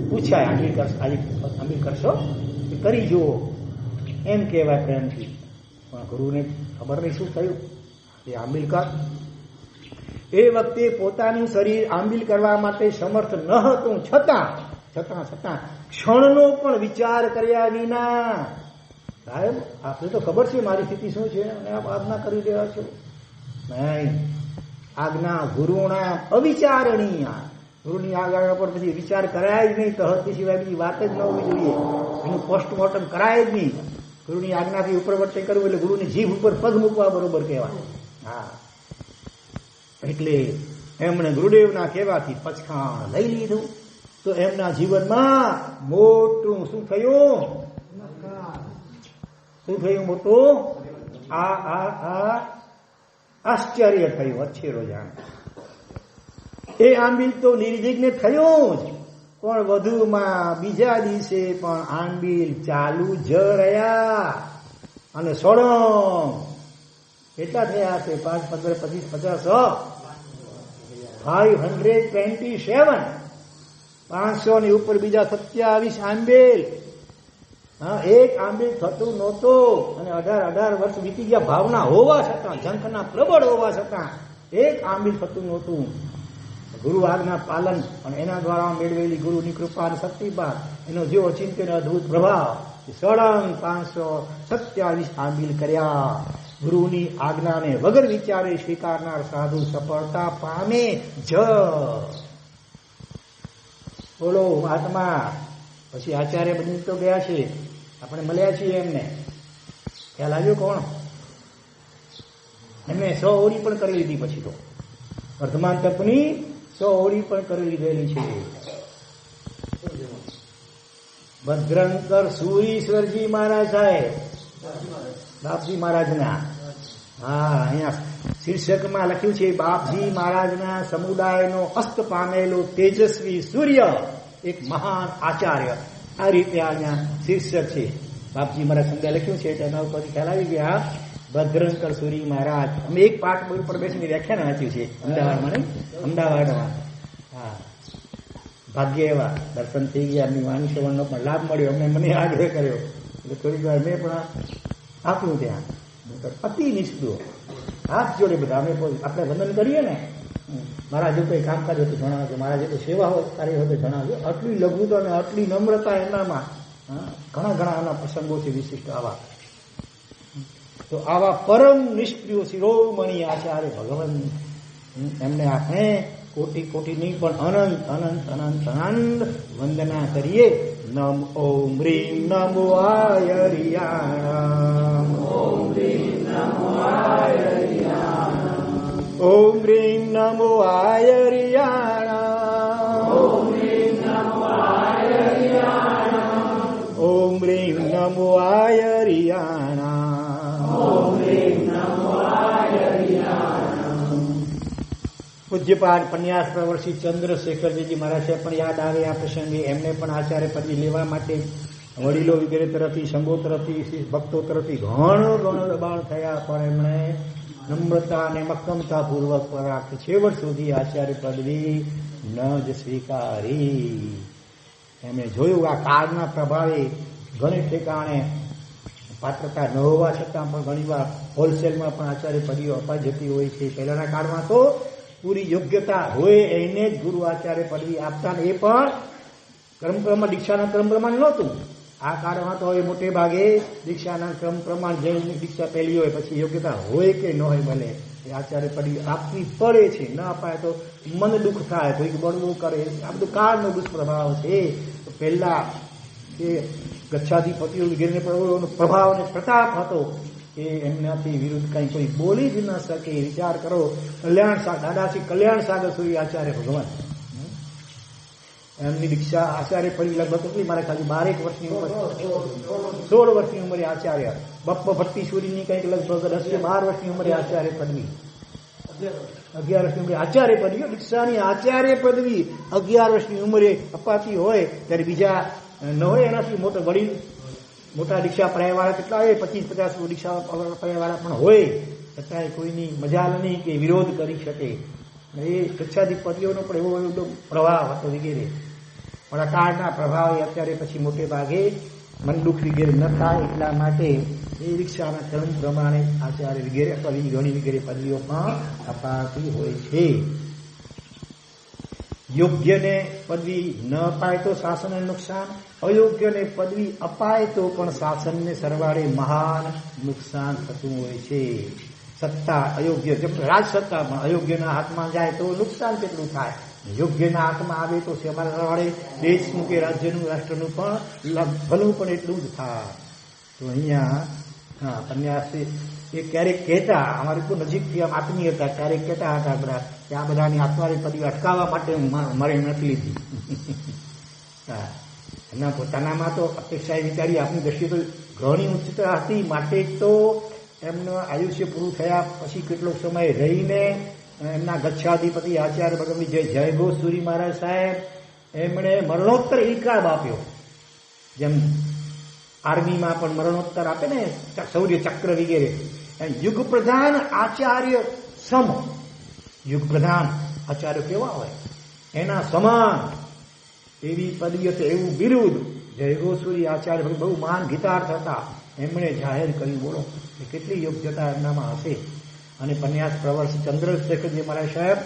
પૂછાય આંબીલ કરશો? કરી જુઓ એમ કહેવાય પ્રેમથી. પણ ગુરુને ખબર નહીં શું થયું, એ આંબીલ કર. એ વખતે પોતાનું શરીર આંબીલ કરવા માટે સમર્થ ન હતું, છતાં ક્ષણનો પણ વિચાર કર્યા વિના, સાહેબ આપણે તો ખબર છે મારી સ્થિતિ શું છે અને આપ આજ્ઞા કરી રહ્યા છો. નહીં, આજ્ઞા ગુરુના અવિચારણીય. ગુરુની આજ્ઞા પર પછી વિચાર કરાય જ નહીં. તહતી સિવાય બીજી વાત જ ન હોવી જોઈએ. એનું પોસ્ટમોર્ટમ કરાય જ નહીં. ગુરુની આજ્ઞાથી ઉપરવર્તન કરવું એટલે ગુરુની જીભ ઉપર પગ મૂકવા બરોબર કહેવાય. હા, એટલે એમણે ગુરુદેવના કહેવાથી પછાણ લઈ લીધું. તો એમના જીવનમાં મોટું શું થયું? મોટું આશ્ચર્ય થયું. અચ્છેરો જાણ. એ આંબીલ તો નિર્વિઘ્ને થયું જ, પણ વધુમાં બીજા દિવસે પણ આંબીલ ચાલુ જ રહ્યા. અને સોળમ કેટલા થયા છે? 5, 15, 25, 50, 527. 500 ની ઉપર બીજા 27 આંબેલ. હા, એક આંબેલ થતું નહોતું. અને 18 વર્ષ વીતી ગયા ભાવના હોવા છતાં, ઝંખના પ્રબળ હોવા છતાં એક આંબેલ થતું નહોતું. ગુરુ આજ્ઞા પાલન અને એના દ્વારા મેળવેલી ગુરુની કૃપા અને શક્તિપાત, એનો જેવો ચિંતન અદભુત પ્રભાવ, સળંગ 527 આંબીલ કર્યા. ગુરુની આજ્ઞાને વગર વિચારે સ્વીકારનાર સાધુ સફળતા પામે જ. બોલો આત્મા. પછી આચાર્ય બની તો ગયા છે, આપણે મળ્યા છીએ એમને. ખ્યાલ આવ્યો કોણ? એમને 100 ઓળી પણ કરી લીધી. પછી તો વર્ધમાન તપની 100 ઓળી પણ કરી લીધેલી છે. ભદ્રંકર સુરીશ્વરજી મહારાજ સાહેબ, બાપજી મહારાજના. હા, અહીંયા શીર્ષકમાં લખ્યું છે બાપજી મહારાજના સમુદાયનો અસ્ત પામેલો તેજસ્વી સૂર્ય, એક મહાન આચાર્ય. આ રીતે અહીંયા શીર્ષક છે. બાપજી મહારાજ સમુદાય લખ્યું છે, તેના ઉપરથી ખ્યાલ આવી ગયા. ભદ્રંકર સુરી મહારાજ. અમે એક પાઠ ઉપર બેસીને વ્યાખ્યાન વાંચ્યું છે અમદાવાદમાં. નહીં, અમદાવાદમાં. હા, ભાગ્ય એવા દર્શન થઈ ગયા. એમની વાણી શ્રવણનો પણ લાભ મળ્યો. મને આગ્રહ કર્યો એટલે થોડીક વાર મેં પણ આપ્યું ત્યાં. અતિ નિષ્ઠુર, હાથ જોડે બધા. અમે આપણે વંદન કરીએ ને, મારા જો કોઈ કામકાજ હોય તો જણાવજો, મારા જે કોઈ સેવા કાર્ય હોય તો જણાવજો. આટલી લઘુતા અને આટલી નમ્રતા એનામાં. ઘણા ઘણા આના પ્રસંગો છે વિશિષ્ટ આવા. તો આવા પરમ નિષ્પ્રિય શિરોમણી આચાર્ય ભગવાન, એમને આપણે કોટી કોટી નહીં પણ અનંત અનંત અનંત અનંત વંદના કરીએ. નમ ઓમ રીમ નમો આયરિયાણામ. ઓમ રીમ નમો આયરિયાણામ. ઓમ રીમ નમો આયરિયાણામ. ઓમ રીમ નમો આયરિયાણામ. ઓમ રીમ નમો આયરિયાણામ. ઓમ રીમ નમો આયરિયાણામ. પૂજ્યપાદ પન્યાસ પ્રવર્ષી ચંદ્રશેખરજી મહારાજ પણ યાદ આવે આ પ્રસંગે. એમને પણ આચાર્ય પદવી લેવા માટે વડીલો વગેરે તરફથી, સંઘો તરફથી, ભક્તો તરફથી ઘણો દબાણ થયા, પણ એમણે નમ્રતા અને મક્કમતા પૂર્વક રાખી છેવટ સુધી આચાર્ય પદવી ન જ સ્વીકારી. એમણે જોયું આ કાળના પ્રભાવે ઘણી ઠેકાણે પાત્રતા ન હોવા છતાં પણ ઘણીવાર હોલસેલમાં પણ આચાર્ય પદવીઓ અપાઈ જતી હોય છે. પહેલાના કાળમાં તો પૂરી યોગ્યતા હોય એને જ ગુરુ આચાર્ય પદવી આપતા, ને એ પણ ક્રમ પ્રમાણ, દીક્ષાના ક્રમ પ્રમાણે નહોતું. આ કાળમાં તો હવે મોટે ભાગે દીક્ષાના ક્રમ પ્રમાણ, જેની દીક્ષા પહેલી હોય પછી યોગ્યતા હોય કે ન હોય ભલે એ આચાર્ય પદવી આપવી પડે છે. ન અપાય તો મન દુઃખ થાય, કોઈક બળવું કરે. આ બધું કાળનો દુષ્પ્રભાવ છે. તો પહેલા એ ગચ્છાધિપતિઓ વગેરેને પ્રભાવ અને પ્રતાપ હતો કે એમનાથી વિરુદ્ધ કંઈ કોઈ બોલી જ ન શકે. વિચાર કરો, કલ્યાણ સાગર, દાદાશ્રી કલ્યાણ સાગર સૂરી આચાર્ય ભગવાન, એમની દીક્ષા આચાર્ય પડી લગભગ કેટલી, મારે ખાલી 12 વર્ષની ઉંમર, 16 વર્ષની ઉંમરે આચાર્ય. બપ્પ ભટ્ટીશ્વરીની કંઈક લગભગ 10 કે 12 વર્ષની ઉંમરે આચાર્ય પદવી, 11 વર્ષની ઉંમરે આચાર્ય પદવી. દીક્ષાની આચાર્ય પદવી 11 વર્ષની ઉંમરે અપાતી હોય ત્યારે બીજા ન હોય એનાથી મોટો વડીલ, મોટા દીક્ષા પર્યાયવાળા કેટલા હોય, 25-50 દીક્ષા પર્યાયવાળા પણ હોય, છતાંય કોઈની મજાલ નહીં કે વિરોધ કરી શકે. એ ગચ્છાધિપતિઓનો પણ એવો પ્રભાવ હતો વગેરે. પણ આ કાળના પ્રભાવે અત્યારે પછી મોટે ભાગે મન દુઃખ વગેરે ન થાય એટલા માટે એ દીક્ષાના ક્રમ પ્રમાણે આચાર્ય વગેરે અથવા ઘણી વગેરે પદવીઓ પણ અપાતી હોય છે. યોગ્યને પદવી ન અપાય તો શાસનને નુકસાન, અયોગ્યને પદવી અપાય તો પણ શાસનને સરવાળે મહાન નુકસાન થતું હોય છે. સત્તા અયોગ્ય, રાજસત્તા પણ અયોગ્યના હાથમાં જાય તો નુકસાન કેટલું થાય, યોગ્યના હાથમાં આવે તો સરવાળે દેશનું કે રાજ્યનું, રાષ્ટ્રનું પણ ભલું પણ એટલું જ થાય. તો અહીંયા હા પન્યાસી એ ક્યારેક કહેતા, અમારી તો નજીકથી આમ આત્મીય હતા, ક્યારેક કહેતા હતા બધા કે આ બધાની આત્માની પદવી અટકાવવા માટે મારે નથી લીધી. હા, એમના પોતાનામાં તો અપેક્ષા વિચારી, આપની દ્રષ્ટિએ તો ઘણી ઉચ્ચતા હતી, માટે તો એમનું આયુષ્ય પૂરું થયા પછી કેટલોક સમય રહીને એમના ગચ્છાધિપતિ આચાર્ય ભગવાન જય ગોસુરી મહારાજ સાહેબ એમણે મરણોત્તર ઇલકાબ આપ્યો. જેમ આર્મીમાં પણ મરણોત્તર આપે ને શૌર્ય ચક્ર વગેરે. યુગ પ્રધાન આચાર્ય સમ, યુગ પ્રધાન આચાર્ય કેવા હોય એના સમાન એવી પદવીયત, એવું બિરુદ જય ગોસુરી આચાર્ય બહુ મહાન ગીતાર્થ હતા. એમણે જાહેર કર્યું. બોલો એ કેટલી યોગ્યતા એમનામાં હશે. અને પન્યાસ પ્રવર્ષ ચંદ્રશેખરજી મહારાજ સાહેબ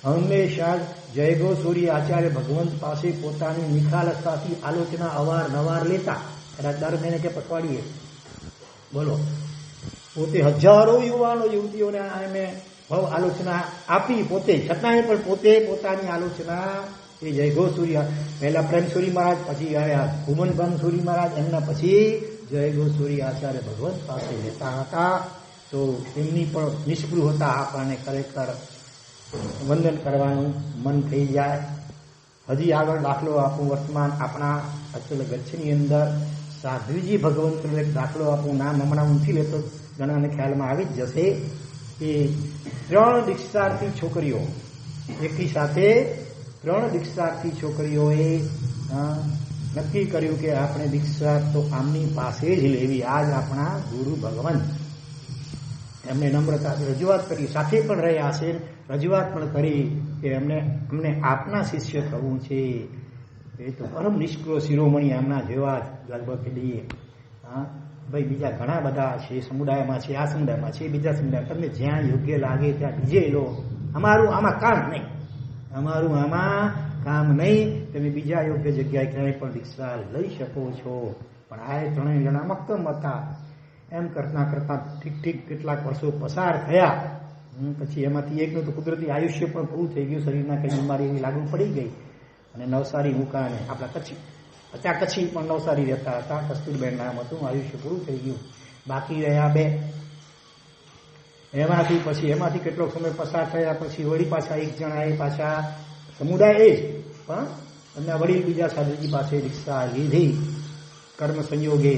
હંમેશા જય ગોસુરી આચાર્ય ભગવંત પાસે પોતાની નિખાલસતાથી આલોચના અવારનવાર લેતા. કદાચ દર મહિને કે પખવાડીએ. બોલો પોતે હજારો યુવાનો યુવતીઓને એમને ભવ આલોચના આપી પોતે, છતાંય પણ પોતે પોતાની આલોચના એ જય ગોસુરી, પહેલા પ્રેમસુરી મહારાજ, પછી આવ્યા ભુવન બ્રહ્મસુરી મહારાજ, એમના પછી જય ગોસુરી આચાર્ય ભગવંત પાસે લેતા હતા. તો એમની પણ નિષ્પૃહતા આપણને ખરેખર વંદન કરવાનું મન થઈ જાય. હજી આગળ દાખલો આપું. વર્તમાન આપણા અચલ ગચ્છની અંદર સાધ્વીજી ભગવંતનો એક દાખલો આપું. નામ હમણાં નથી લેતો, ઘણાને ખ્યાલમાં આવી જ જશે. કે 3 દીક્ષાર્થી છોકરીઓ, એકી સાથે 3 દીક્ષાર્થી છોકરીઓએ નક્કી કર્યું કે આપણે દીક્ષા તો આમની પાસે જ લેવી. આજ આપણા ગુરુ ભગવાન. એમને નમ્રતાથી રજૂઆત કરી, સાથે પણ રહ્યા છે, રજૂઆત પણ કરી કે અમને આપના શિષ્ય થવું છે. એ તો પરમ નિષ્કૃત શિરોમણી એમના જેવા લગભગ દઈએ. હા ભાઈ, બીજા ઘણા બધા છે, સમુદાયમાં છે, આ સમુદાયમાં છે, બીજા સમુદાય, તમને જ્યાં યોગ્ય લાગે ત્યાં બીજે લો. અમારું આમાં કામ નહીં, અમારું આમાં કામ નહીં. તમે બીજા યોગ્ય જગ્યાએ ક્યાંય પણ દીક્ષા લઈ શકો છો. પણ આ 3 જણા મક્કમ હતા. એમ કરતા કરતા ઠીક કેટલાક વર્ષો પસાર થયા. પછી એમાંથી એકનું તો કુદરતી આયુષ્ય પણ પૂરું થઈ ગયું. શરીરના કંઈ બીમારી એવી લાગુ પડી ગઈ અને નવસારી મુકાને આપણા કચ્છી, અત્યારે કચ્છી પણ નવસારી રહેતા હતા. કસ્તુરબેન નામ હતું. આયુષ્ય પૂરું થઈ ગયું. બાકી રહ્યા 2. એમાંથી કેટલોક સમય પસાર થયા પછી વળી પાછા 1 જણા એ પાછા સમુદાય એ જ પણ એમના વડીલ બીજા સાધુજી પાસે દીક્ષા લીધી. કર્મ સંયોગે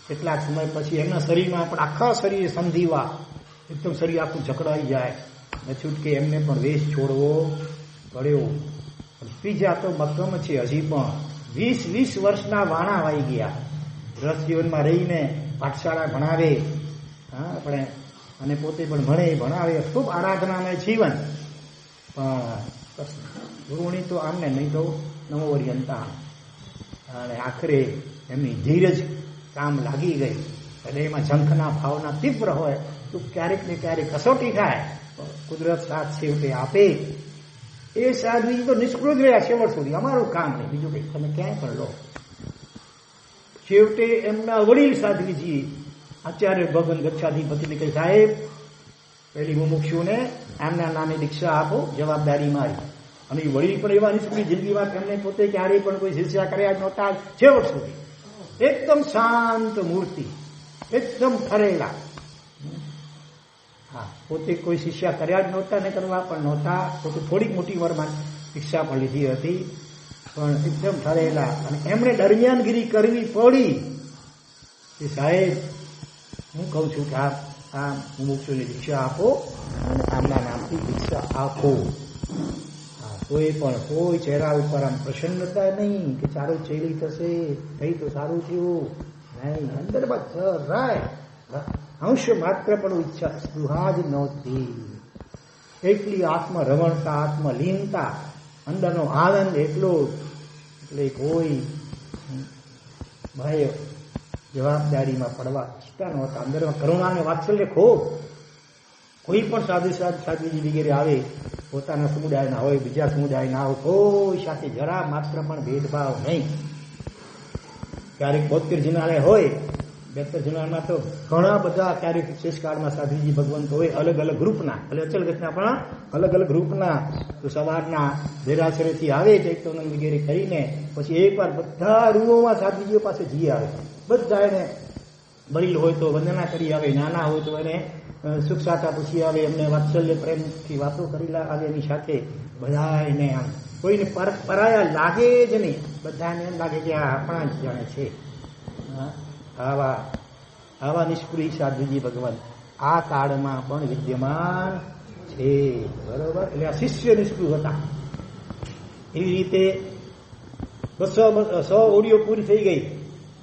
કેટલાક સમય પછી એમના શરીરમાં પણ આખા શરીર સંધિવા, એકદમ શરીર આખું જકડાઈ જાય ને છૂટકે એમને પણ વેશ છોડવો પડ્યો. ત્રીજા તો મક્કમ છે, હજી પણ 20 વર્ષના વાણા વાઈ ગયા. રસ જીવનમાં રહીને પાઠશાળા ભણાવે, હા આપણે, અને પોતે પણ ભણાવે, ખૂબ આરાધનામય જીવન. પણ ગુરુણી તો આમને નહીં તો નમોવર્યંતા. અને આખરે એમની ધીરજ કામ લાગી ગઈ. હૃદયમાં ઝંખના ભાવના તીવ્ર હોય તો ક્યારેક ને ક્યારેક કસોટી થાય. કુદરત સાથ છેવટે આપે. એ સાધુજી તો નિષ્કૃત રહ્યા છેવટ સુધી. અમારું કામ નહીં, બીજું કંઈક તમે ક્યાંય પણ લો. છેવટે એમના વડીલ સાધ્વીજી આચાર્ય ભગવાન ગચ્છાધિપતિને કહે, સાહેબ પેલી મુમુક્ષુને એમના નામે દીક્ષા આપો, જવાબદારી મારી. અને એ વડીલ પણ એવા નિષ્કૃત જિંદગીમાં એમને પોતે ક્યારેય પણ કોઈ શિક્ષા કર્યા જ નહોતા છેવટ સુધી. એકદમ શાંત મૂર્તિ, એકદમ ફરેલા. હા, પોતે કોઈ શિષ્યા કર્યા જ નહોતા ને કરવા પણ નહોતા. પોતે થોડીક મોટી ઉંમરમાં શિક્ષા પણ લીધી હતી, પણ એકદમ ફરેલા. અને એમણે દરમિયાનગીરી કરવી પડી કે સાહેબ હું કહું છું કે આ મુમુક્ષુને દીક્ષા આપો અને આમના નામથી દીક્ષા આપો. કોઈ ચહેરા ઉપર આમ પ્રસન્નતા નહીં કે સારું ચેલી થશે, કઈ તો સારું થયું નહીં. અંદરમાં જરાય અંશ માત્ર પણ ઈચ્છા સ્પૃહા જ નહોતી. એટલી આત્મરમણતા, આત્મલીનતા, અંદરનો આનંદ એટલો. એટલે કોઈ ભાઈ જવાબદારીમાં પડવા ઈચ્છતા નહોતા. અંદરમાં કરુણા અને વાત્સલ્ય ખૂબ. કોઈ પણ સાધુજી વગેરે આવે, પોતાના સમુદાયના હોય, બીજા સમુદાયના હોય, કોઈ સાથે જરા માત્ર પણ ભેદભાવ નહીં. ક્યારેક 72 જિનાલય હોય, 72 જિનાલયમાં તો ઘણા બધા, ક્યારેક વિશેષ કાળમાં સાધુજી ભગવંત હોય અલગ અલગ ગ્રુપના, એટલે અચલ ગચ્છના પણ અલગ અલગ ગ્રુપના. તો સવારના દેરાસરેથી આવે ચૈતન્ય વગેરે કરીને પછી એકવાર બધા રૂમોમાં સાધુજીઓ પાસે જઈ આવે. બધા એને વડીલ હોય તો વંદના કરી આવે, નાના હોય તો એને સુખ સાતા પૂછી આવે, એમને વાત્સલ્ય પ્રેમથી વાતો કરી આવે એની સાથે. બધા એને આમ કોઈને પરાયા લાગે જ નહીં. બધાને એમ લાગે કે આ આપણા જ જાણે છે. આવા નિષ્કૃતિ સાધુજી ભગવાન આ કાળમાં પણ વિદ્યમાન છે. એ બરોબર. એટલે આ શિષ્ય નિષ્પૃહ હતા. એવી રીતે 100 ઓડિયો પૂરી થઈ ગઈ.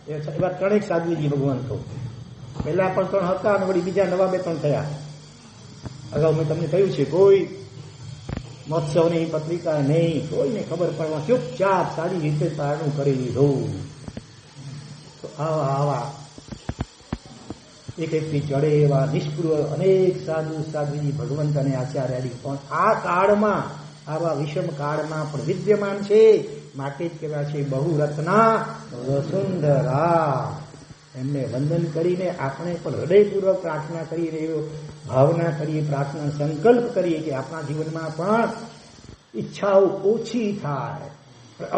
એવા 3 સાધ્વીજી ભગવાન તો પહેલા પણ 3 હતા અને વળી બીજા નવા 2-3 થયા. અગાઉ મેં તમને કહ્યું છે, કોઈ મહોત્સવની પત્રિકા નહીં, કોઈને ખબર પડવા, ચૂપચાપ સારી રીતે તારણું કરી લીધું. તો આવા એક એકથી ચડે એવા નિષ્પૃહ અનેક સાધ્વીજી ભગવંત અને આચાર્યજી પણ આ કાળમાં, આવા વિષમ કાળમાં પણ વિદ્યમાન છે. માટે જ કહેવાય છે બહુ રત્ના વસુંધરા. એમને વંદન કરીને આપણે પણ હૃદયપૂર્વક પ્રાર્થના કરીને એવો ભાવના કરીએ, પ્રાર્થના સંકલ્પ કરીએ કે આપણા જીવનમાં પણ ઈચ્છાઓ ઓછી થાય.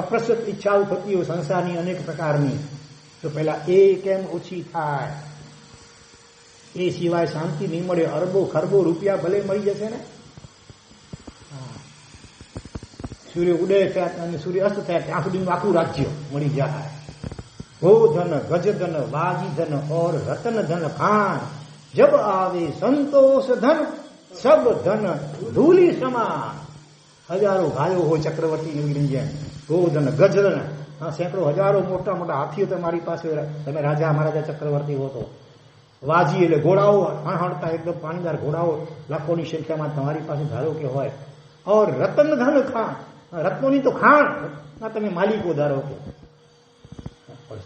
અપ્રસત ઈચ્છાઓ થતી હોય સંસારની અનેક પ્રકારની, તો પહેલા એ કેમ ઓછી થાય? એ સિવાય શાંતિ નહીં મળે. અરબો ખરબો રૂપિયા ભલે મળી જશે ને, સૂર્ય ઉદય થયા અને સૂર્ય અસ્ત થયા ત્યાં સુધીનું આખું રાજ્ય મળી જાય. ગોધન ગજધન વાજીધન ઓર રતન ધન ખાન, જબ આવે સંતોષ ધન સબ ધન ધૂલી સમાન. હજારો ગાયો હોય ચક્રવર્તી જેમ, ગોધન ગજધન, સેંકડો હજારો મોટા મોટા હાથીઓ તમારી પાસે, તમે રાજા મહારાજા ચક્રવર્તી હો તો. વાજી એટલે ઘોડાઓ, હણહણતા એકદમ પાણીદાર ઘોડાઓ લાખોની સંખ્યામાં તમારી પાસે ધારો કે હોય. ઓર રતન ધન ખાન, રત્નોની તો ખાણ ના તમે માલિકો ધારો કે.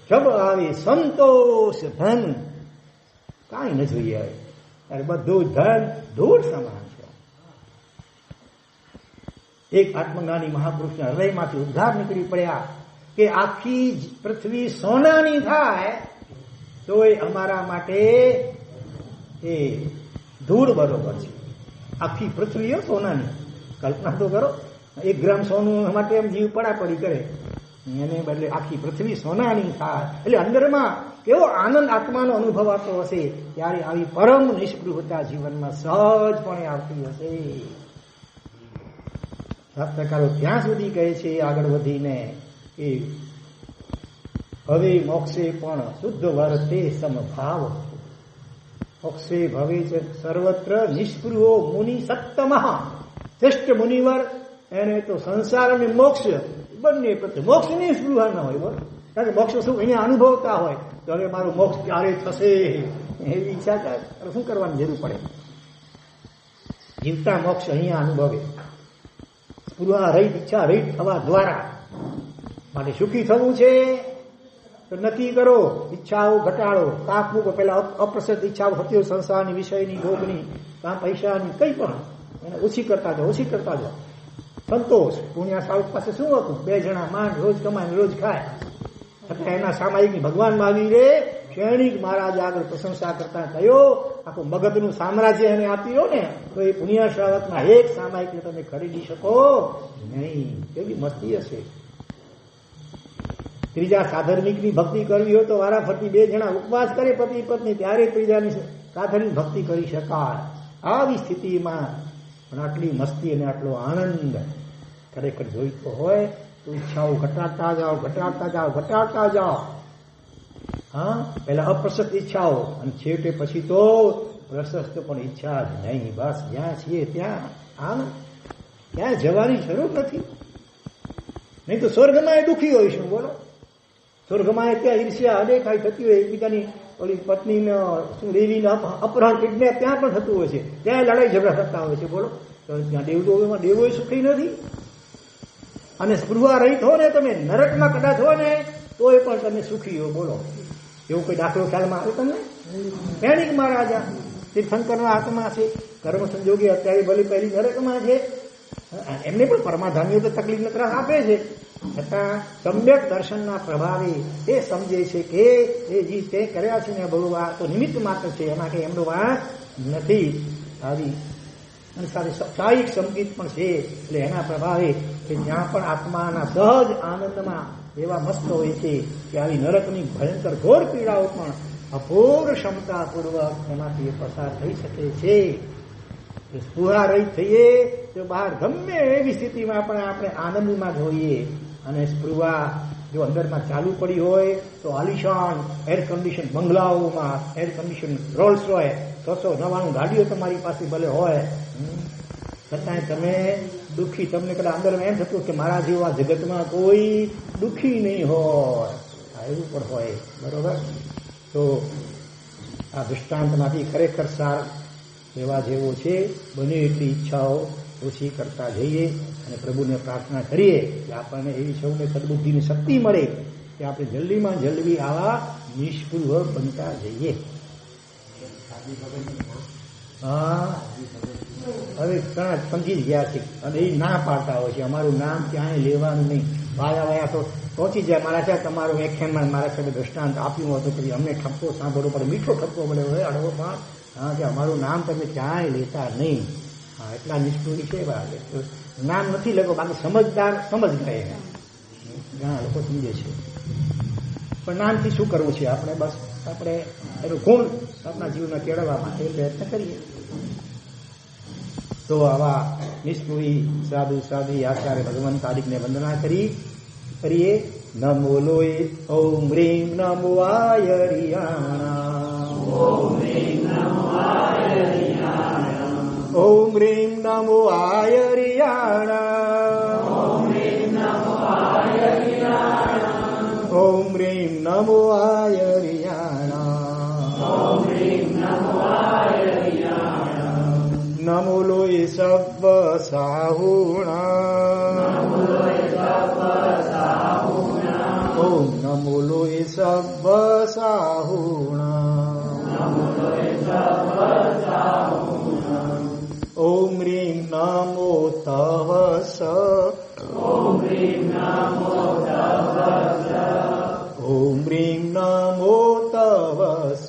જબ આવે સંતોષ ધન, કાંઈ ન જોઈએ ત્યારે બધું ધન ધૂળ સમાન છે. એક આત્મજ્ઞાની મહાપુરુષના હૃદયમાંથી ઉદ્ધાર નીકળી પડ્યા કે આખી પૃથ્વી સોનાની થાય તોય અમારા માટે એ ધૂળ બરોબર છે. આખી પૃથ્વી સોનાની, કલ્પના તો કરો. 1 ગ્રામ સોનું માટે એમ જીવ પડાપડી કરે, એને બદલે આખી પૃથ્વી સોનાની થાય. એટલે અંદરમાં કેવો આનંદ આત્માનો અનુભવાતો હશે, ત્યારે આવી પરમ નિષ્પૃહતા જીવનમાં સહજપણે આવતી હશે. શાસ્ત્રકારો ત્યાં સુધી કહે છે આગળ વધીને કે હવે મોક્ષે પણ શુદ્ધ વર્તે સમભાવ, મોક્ષે ભવે છે સર્વત્ર નિષ્પૃહો મુનિ સત્તમ. શ્રેષ્ઠ મુનિવર એને તો સંસાર અને મોક્ષ બંને પ્રત્યે મોક્ષની સ્પૃહા ન હોય. બરોબર, કારણ કે મોક્ષ શું એને અનુભવતા હોય તો હવે મારું મોક્ષ ક્યારે થશે એવી ઈચ્છા શું કરવાની જરૂર પડે? જીવતા મોક્ષ અહીંયા અનુભવે. સ્પૃહા રહિત, ઈચ્છા રહિત થવા દ્વારા. માટે સુખી થવું છે તો નક્કી કરો, ઈચ્છાઓ ઘટાડો, કાપ મૂકો. પેલા અપ્રસત ઈચ્છાઓ થતી હોય સંસારની, વિષયની, ભોગની, કાં પૈસાની, કંઈ પણ એને ઓછી કરતા જાઓ, ઓછી કરતા જાઓ. સંતોષ, પુણ્યા સાઉથ પાસે શું હતું? 2 જણા માંડ રોજ કમાય રોજ ખાય, છતાં એના સામાયિકની ભગવાન મહાવીરે ક્ષણિક મહારાજ આગળ પ્રશંસા કરતા થયો. આખું મગધનું સામ્રાજ્ય એને આપ્યો ને, તો એ પુણ્યા શ્રાવકના એક સામાયિકને તમે ખરીદી શકો નહીં. કેવી મસ્તી હશે. ત્રીજા સાધર્મિકની ભક્તિ કરવી હોય તો વારાફરતી 2 જણા ઉપવાસ કરે પતિ પત્ની, ત્યારે ત્રીજાની સાધર્મિક ભક્તિ કરી શકાય. આવી સ્થિતિમાં પણ આટલી મસ્તી અને આટલો આનંદ ખરેખર જોઈતો હોય તો ઈચ્છાઓ ઘટાડતા જાઓ, ઘટાડતા જાઓ, ઘટાડતા જાઓ. હા, પહેલા અપ્રશસ્ત ઈચ્છાઓ અને છેવટે પછી તો પ્રશસ્ત પણ ઈચ્છા જ નહીં. બસ જ્યાં છીએ ત્યાં આનંદ, ક્યાં જવાની જરૂર નથી. નહીં તો સ્વર્ગમાં એ દુઃખી હોઈશું. બોલો, સ્વર્ગમાં ત્યાં ઈર્ષ્યા અદેખાઈ થતી હોય, એકબીજાની ઓલી પત્નીને શું દેવીને અપહરણ, કિડનેપ ત્યાં પણ થતું હોય છે, ત્યાં લડાઈ ઝઘડા થતા હોય છે. બોલો, તો ત્યાં દેવોમાં દેવો સુખી નથી. અને સ્પૃહા રહિત હો ને તમે, નરકમાં કદાચ હો ને તોય પણ તમે સુખી હો. બોલો, એવો કોઈ દાખલો ખ્યાલમાં આવે તમને? ક્ષણિક મહારાજા તીર્થંકરના હાથમાં છે, કર્મ સંજોગી અત્યારે ભલે પહેલી નરકમાં છે, એમને પણ પરમાધામીઓ તો તકલીફ ત્રાસ આપે છે, છતાં સમ્યક દર્શનના પ્રભાવે એ સમજે છે કે એ જે તે કર્યા છે ને ભગવાન તો નિમિત્ત માત્ર છે, એમાં કે એમનો વાંક નથી. આવી અને સાથે સાહિક સંગીત પણ છે. એટલે એના પ્રભાવે કે જ્યાં પણ આત્માના સહજ આનંદમાં એવા મસ્ત હોય છે કે આવી નરકની ભયંકર ઘોર પીડાઓ પણ અપૂર્વ ક્ષમતાપૂર્વક એમાંથી પસાર થઈ શકે છે. સ્પૃહા રહિત થઈએ તો બહાર ગમે એવી સ્થિતિમાં પણ આપણે આનંદમાં જ હોઈએ. અને સ્પૃહા જો અંદરમાં ચાલુ પડી હોય તો આલિશાન એર કન્ડિશન બંગલાઓમાં, એર કન્ડિશન રોલ્સ રોય 699 ગાડીઓ તમારી પાસે ભલે હોય, છતાંય તમે દુઃખી, તમને કદાચ અંદર એમ થતું કે મારા જેવા જગતમાં કોઈ દુઃખી નહીં હોય, એવું પણ હોય. બરોબર. તો આ દૃષ્ટાંતમાંથી ખરેખર સાર એવા જેવો છે. બને એટલી ઈચ્છાઓ ઓછી કરતા જઈએ અને પ્રભુને પ્રાર્થના કરીએ કે આપણને એવી સૌને સદબુદ્ધિની શક્તિ મળે કે આપણે જલ્દીમાં જલ્દી આવા નિષ્ફળ બનતા જઈએ. હા, હવે ઘણા સમજી જ ગયા છે અને એ ના પાડતા હોય છે અમારું નામ ક્યાંય લેવાનું નહીં. વાયા તો પહોંચી જાય મારા ત્યાં તમારું વ્યાખ્યાનમાં મારા સાથે દ્રષ્ટાંત આપ્યું હતું પછી અમને ઠપકો સાંભળવો પડે, મીઠો ઠપકો મળે હોય અડવો પણ હા કે અમારું નામ તમે ક્યાંય લેતા નહીં. હા, એટલા નિષ્ઠુરી છે. નામ નથી લેતો, બાકી સમજદાર સમજ ગયે ઘણા લોકો સમજે છે. પણ નામથી શું કરવું છે આપણે? બસ આપણે એનું ગુણ આપણા જીવનમાં કેળવવા માટે પ્રયત્ન કરીએ. તો આવા નિષ્ઠુરી સાધુ સાધુ આચાર્ય ભગવાન તારીખને વંદના કરીએ. નમો લોય ઓમ રીમ નમો આયરિયાણા, ઓમ રીમ નમો આયરિયાણા, ઓમ રીમ નમો આયરિયાણા, ઓમ રીમ નમો આયરિયાણા, ઓમ રીમ નમો આયરિયાણા, ઓમ રીમ નમો આયરિયાણા. નમો લોય સબ્બ સાહુણા, નમો લોય સબ્બ સાહુણા, ઓમ નમો લોય સબ્બ સાહુણા, નમો લોય સબ્બ સાહુણા. ઓમ રીમ નમો તવસ, ઓમ રીમ નમો તવસ, ઓમ રીમ નમો તવસ,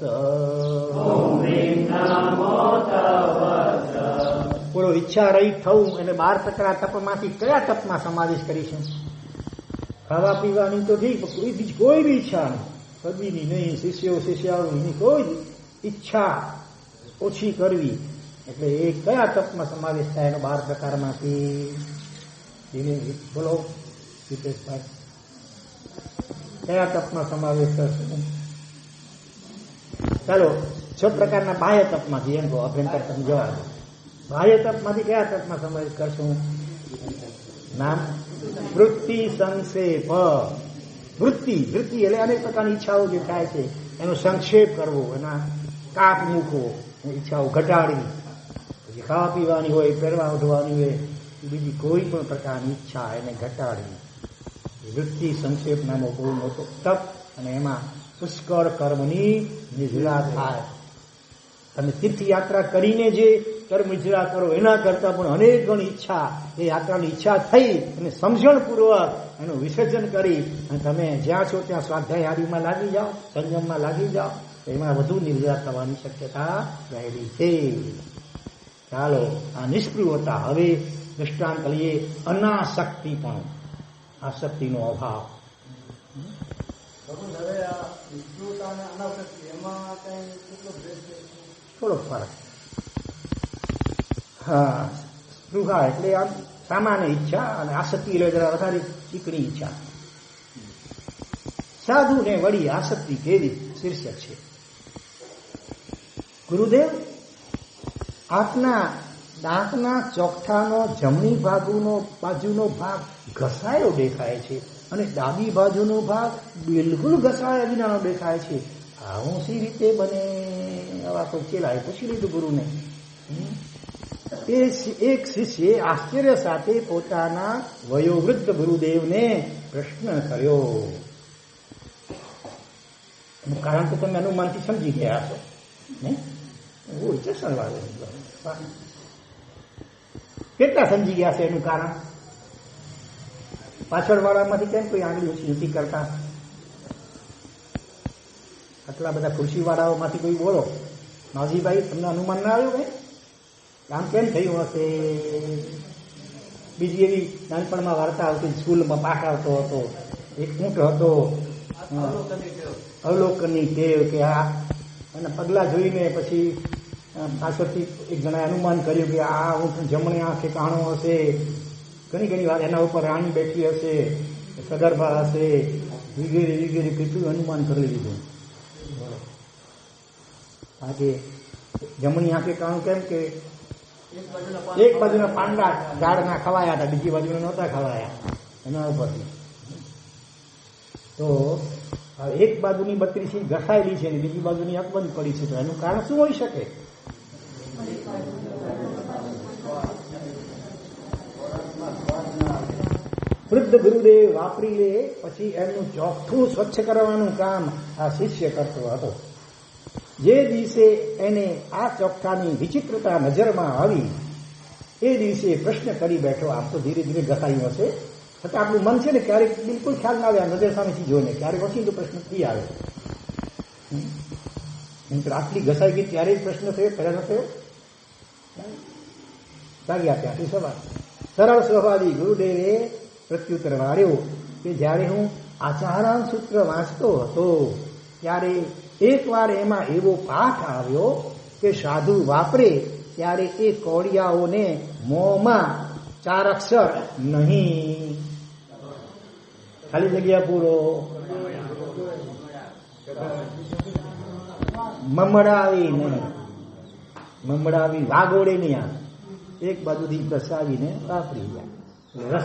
ઓમ રીમ નમો તવસ. પૂરો ઈચ્છા રહી થવું અને 12 પ્રકાર તપમાંથી કયા તપમાં સમાવેશ કરીશું? ખાવા પીવાની તો ઠીક, કોઈ બી ઈચ્છા નહીં, પદવીની નહીં, શિષ્યાઓની કોઈ ઈચ્છા ઓછી કરવી. એટલે એ કયા તપમાં સમાવેશ થાય એનો 12 પ્રકારમાંથી બોલો હિતેશભાઈ, કયા તપમાં સમાવેશ થશે? ચાલો 6 પ્રકારના બાહ્ય તપમાંથી એમ કહો, અભ્યંતર તપ જવા દો. બાહ્ય તપમાંથી કયા તપમાં સમાવેશ કરશું? નામ વૃત્તિ સંક્ષેપ. વૃત્તિ એટલે અનેક પ્રકારની ઈચ્છાઓ જે થાય છે એનો સંક્ષેપ કરવો, એના કાપ મૂકવો, ઈચ્છાઓ ઘટાડવી. પછી ખાવા પીવાની હોય, પહેરવા ઉઠવાની હોય, બીજી કોઈ પણ પ્રકારની ઈચ્છા એને ઘટાડવી. વૃત્તિ સંક્ષેપ નામો બહુ મોટો તપ અને એમાં પુષ્કળ કર્મની નિજરા થાય. તમે તીર્થયાત્રા કરીને જે કર્મ નિજરા કરો એના કરતા પણ અનેક ગણી ઈચ્છા, એ યાત્રાની ઈચ્છા થઈ અને સમજણપૂર્વક એનું વિસર્જન કરી અને તમે જ્યાં છો ત્યાં સ્વાધ્યાય આદિમાં લાગી જાઓ, સંયમમાં લાગી જાઓ, એમાં વધુ નિર્જા થવાની શક્યતા રહેલી છે. ચાલો, આ નિષ્ક્રિયતા. હવે દૃષ્ટાંત લઈએ અનાસક્તિ, પણ આસક્તિનો અભાવ. થોડો ફરક. હા, સ્પૃહા એટલે આમ સામાન્ય ઈચ્છા અને આસક્તિ એટલે જરા વધારે ચીકણી ઈચ્છા. સાધુ ને વળી આસક્તિ કેવી શીર્ષક છે. ગુરુદેવ, આપના દાંતના ચોકઠાનો જમણી બાજુનો ભાગ ઘસાયો દેખાય છે અને ડાબી બાજુનો ભાગ બિલકુલ ઘસાયા વિનાનો દેખાય છે. આવું સી રીતે બને? આવા કોઈ ચેલાએ પૂછી લીધું ગુરુને. એક શિષ્યે આશ્ચર્ય સાથે પોતાના વયોવૃદ્ધ ગુરુદેવને પ્રશ્ન કર્યો. કારણ કે તમે અનુમાનથી સમજી ગયા છો ને? કેટલા સમજી ગયા છે એનું કારણ? પાછળ વાળામાંથી કેમ કોઈ આંગળી ઓછી નથી કરતા? આટલા બધા ખુરશી વાળાઓમાંથી કોઈ બોલો. નાજીભાઈ, તમને અનુમાન ના આવ્યું કઈ? આમ કેમ થયું હશે? બીજી એવી નાનપણમાં વાર્તા આવતી, સ્કૂલમાં પાઠ આવતો હતો, એક ઊંટ હતો, અવલોકનની ટેવ કે આ અને પગલા જોઈને પછી પાછળથી એક જણાએ અનુમાન કર્યું કે આ ઊંટ જમણી આંખે કાણો હશે. ઘણી વાર એના ઉપર રાણી બેઠી હશે, સગર્ભા હશે, વગેરે કેટલું અનુમાન કરી લીધું. આજે જમણી આંખે કાણું કેમ કે એક બાજુના પાંડા ઝાડના ખવાયા હતા, બીજી બાજુના નહોતા ખવાયા એના ઉપરથી. તો એક બાજુની 32 ઘસાયેલી છે અને બીજી બાજુની અકબંધ પડી છે, તો એનું કારણ શું હોઈ શકે? વૃદ્ધ ગુરુદેવ વાપરી લે પછી એમનું ચોખ્ઠું સ્વચ્છ કરવાનું કામ આ શિષ્ય કરતો હતો. જે દિવસે એને આ ચોખ્ઠાની વિચિત્રતા નજરમાં આવી એ દિવસે પ્રશ્ન કરી બેઠો. આમ તો ધીરે ધીરે ઘસાયું હશે, છતાં આપણું મન છે ને ક્યારેક બિલકુલ ખ્યાલ ના આવે આ નજર સામેથી જોઈને, ક્યારેક પછી તો પ્રશ્ન થઈ આવે. આટલી ઘસાઈ ગઈ ત્યારે જ પ્રશ્ન થયો, પહેલા ન થયો? જાગ્યા ત્યાંથી સવાલ. સરળ સ્વભાવી ગુરુદેવે પ્રત્યુત્તર વાળ્યો કે જ્યારે હું આચારાન સૂત્ર વાંચતો હતો ત્યારે એકવાર એમાં એવો પાઠ આવ્યો કે સાધુ વાપરે ત્યારે એ કોળિયાઓને મોંમાં 4 અક્ષર નહીં, ખાલી જગ્યા પૂરો, મમડાવી નહીં, મમડાવી વાગોડે નહીં, આ એક બાજુથી ઘસાવીને વાપરી જાય.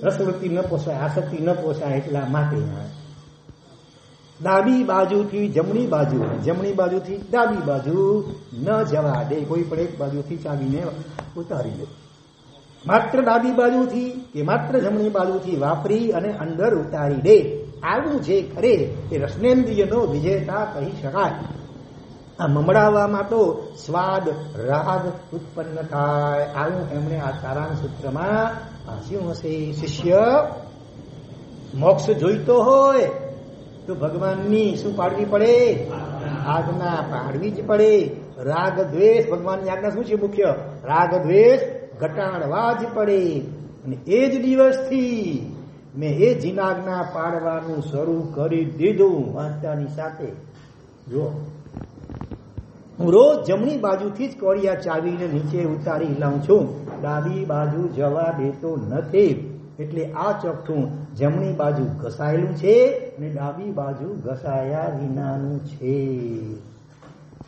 રસવૃત્તિ ન પોસાય, આસક્તિ ન પોસાય એટલા માટે. ડાબી બાજુથી જમણી બાજુ, જમણી બાજુથી ડાબી બાજુ ન જવા દે, કોઈ પણ એક બાજુથી ચાવીને ઉતારી દે. માત્ર ડાબી બાજુથી કે માત્ર જમણી બાજુથી વાપરી અને અંદર ઉતારી દે. આવું જે કરે એ રસનેન્દ્રિયનો વિજેતા કહી શકાય. આ મમડાવવામાં તો સ્વાદ રાગ ઉત્પન્ન થાય. આવું એમણે આ તારાન સૂત્રમાં વાંચ્યું હશે. શિષ્ય મોક્ષ જોઈતો હોય તો ભગવાનની શું પાડવી પડે? આજ્ઞા પાડવી જ પડે. રાગ દ્વેષ, ભગવાનની આજ્ઞા શું છે? મુખ્ય રાગ દ્વેષ ઘટાડવા જ પડે. અને એ જ દિવસથી મેં એ જીનાજ્ઞા પાડવાનું શરૂ કરી દીધું વાંચતાની સાથે. જો હું રોજ જમણી બાજુથી જ કોળિયા ચાવીને નીચે ઉતારી લઉં છું, ડાબી બાજુ જવા દેતો નથી. એટલે આ ચોખ્ઠું જમણી બાજુ ઘસાયેલું છે અને ડાબી બાજુ ઘસાયા વિનાનું છે.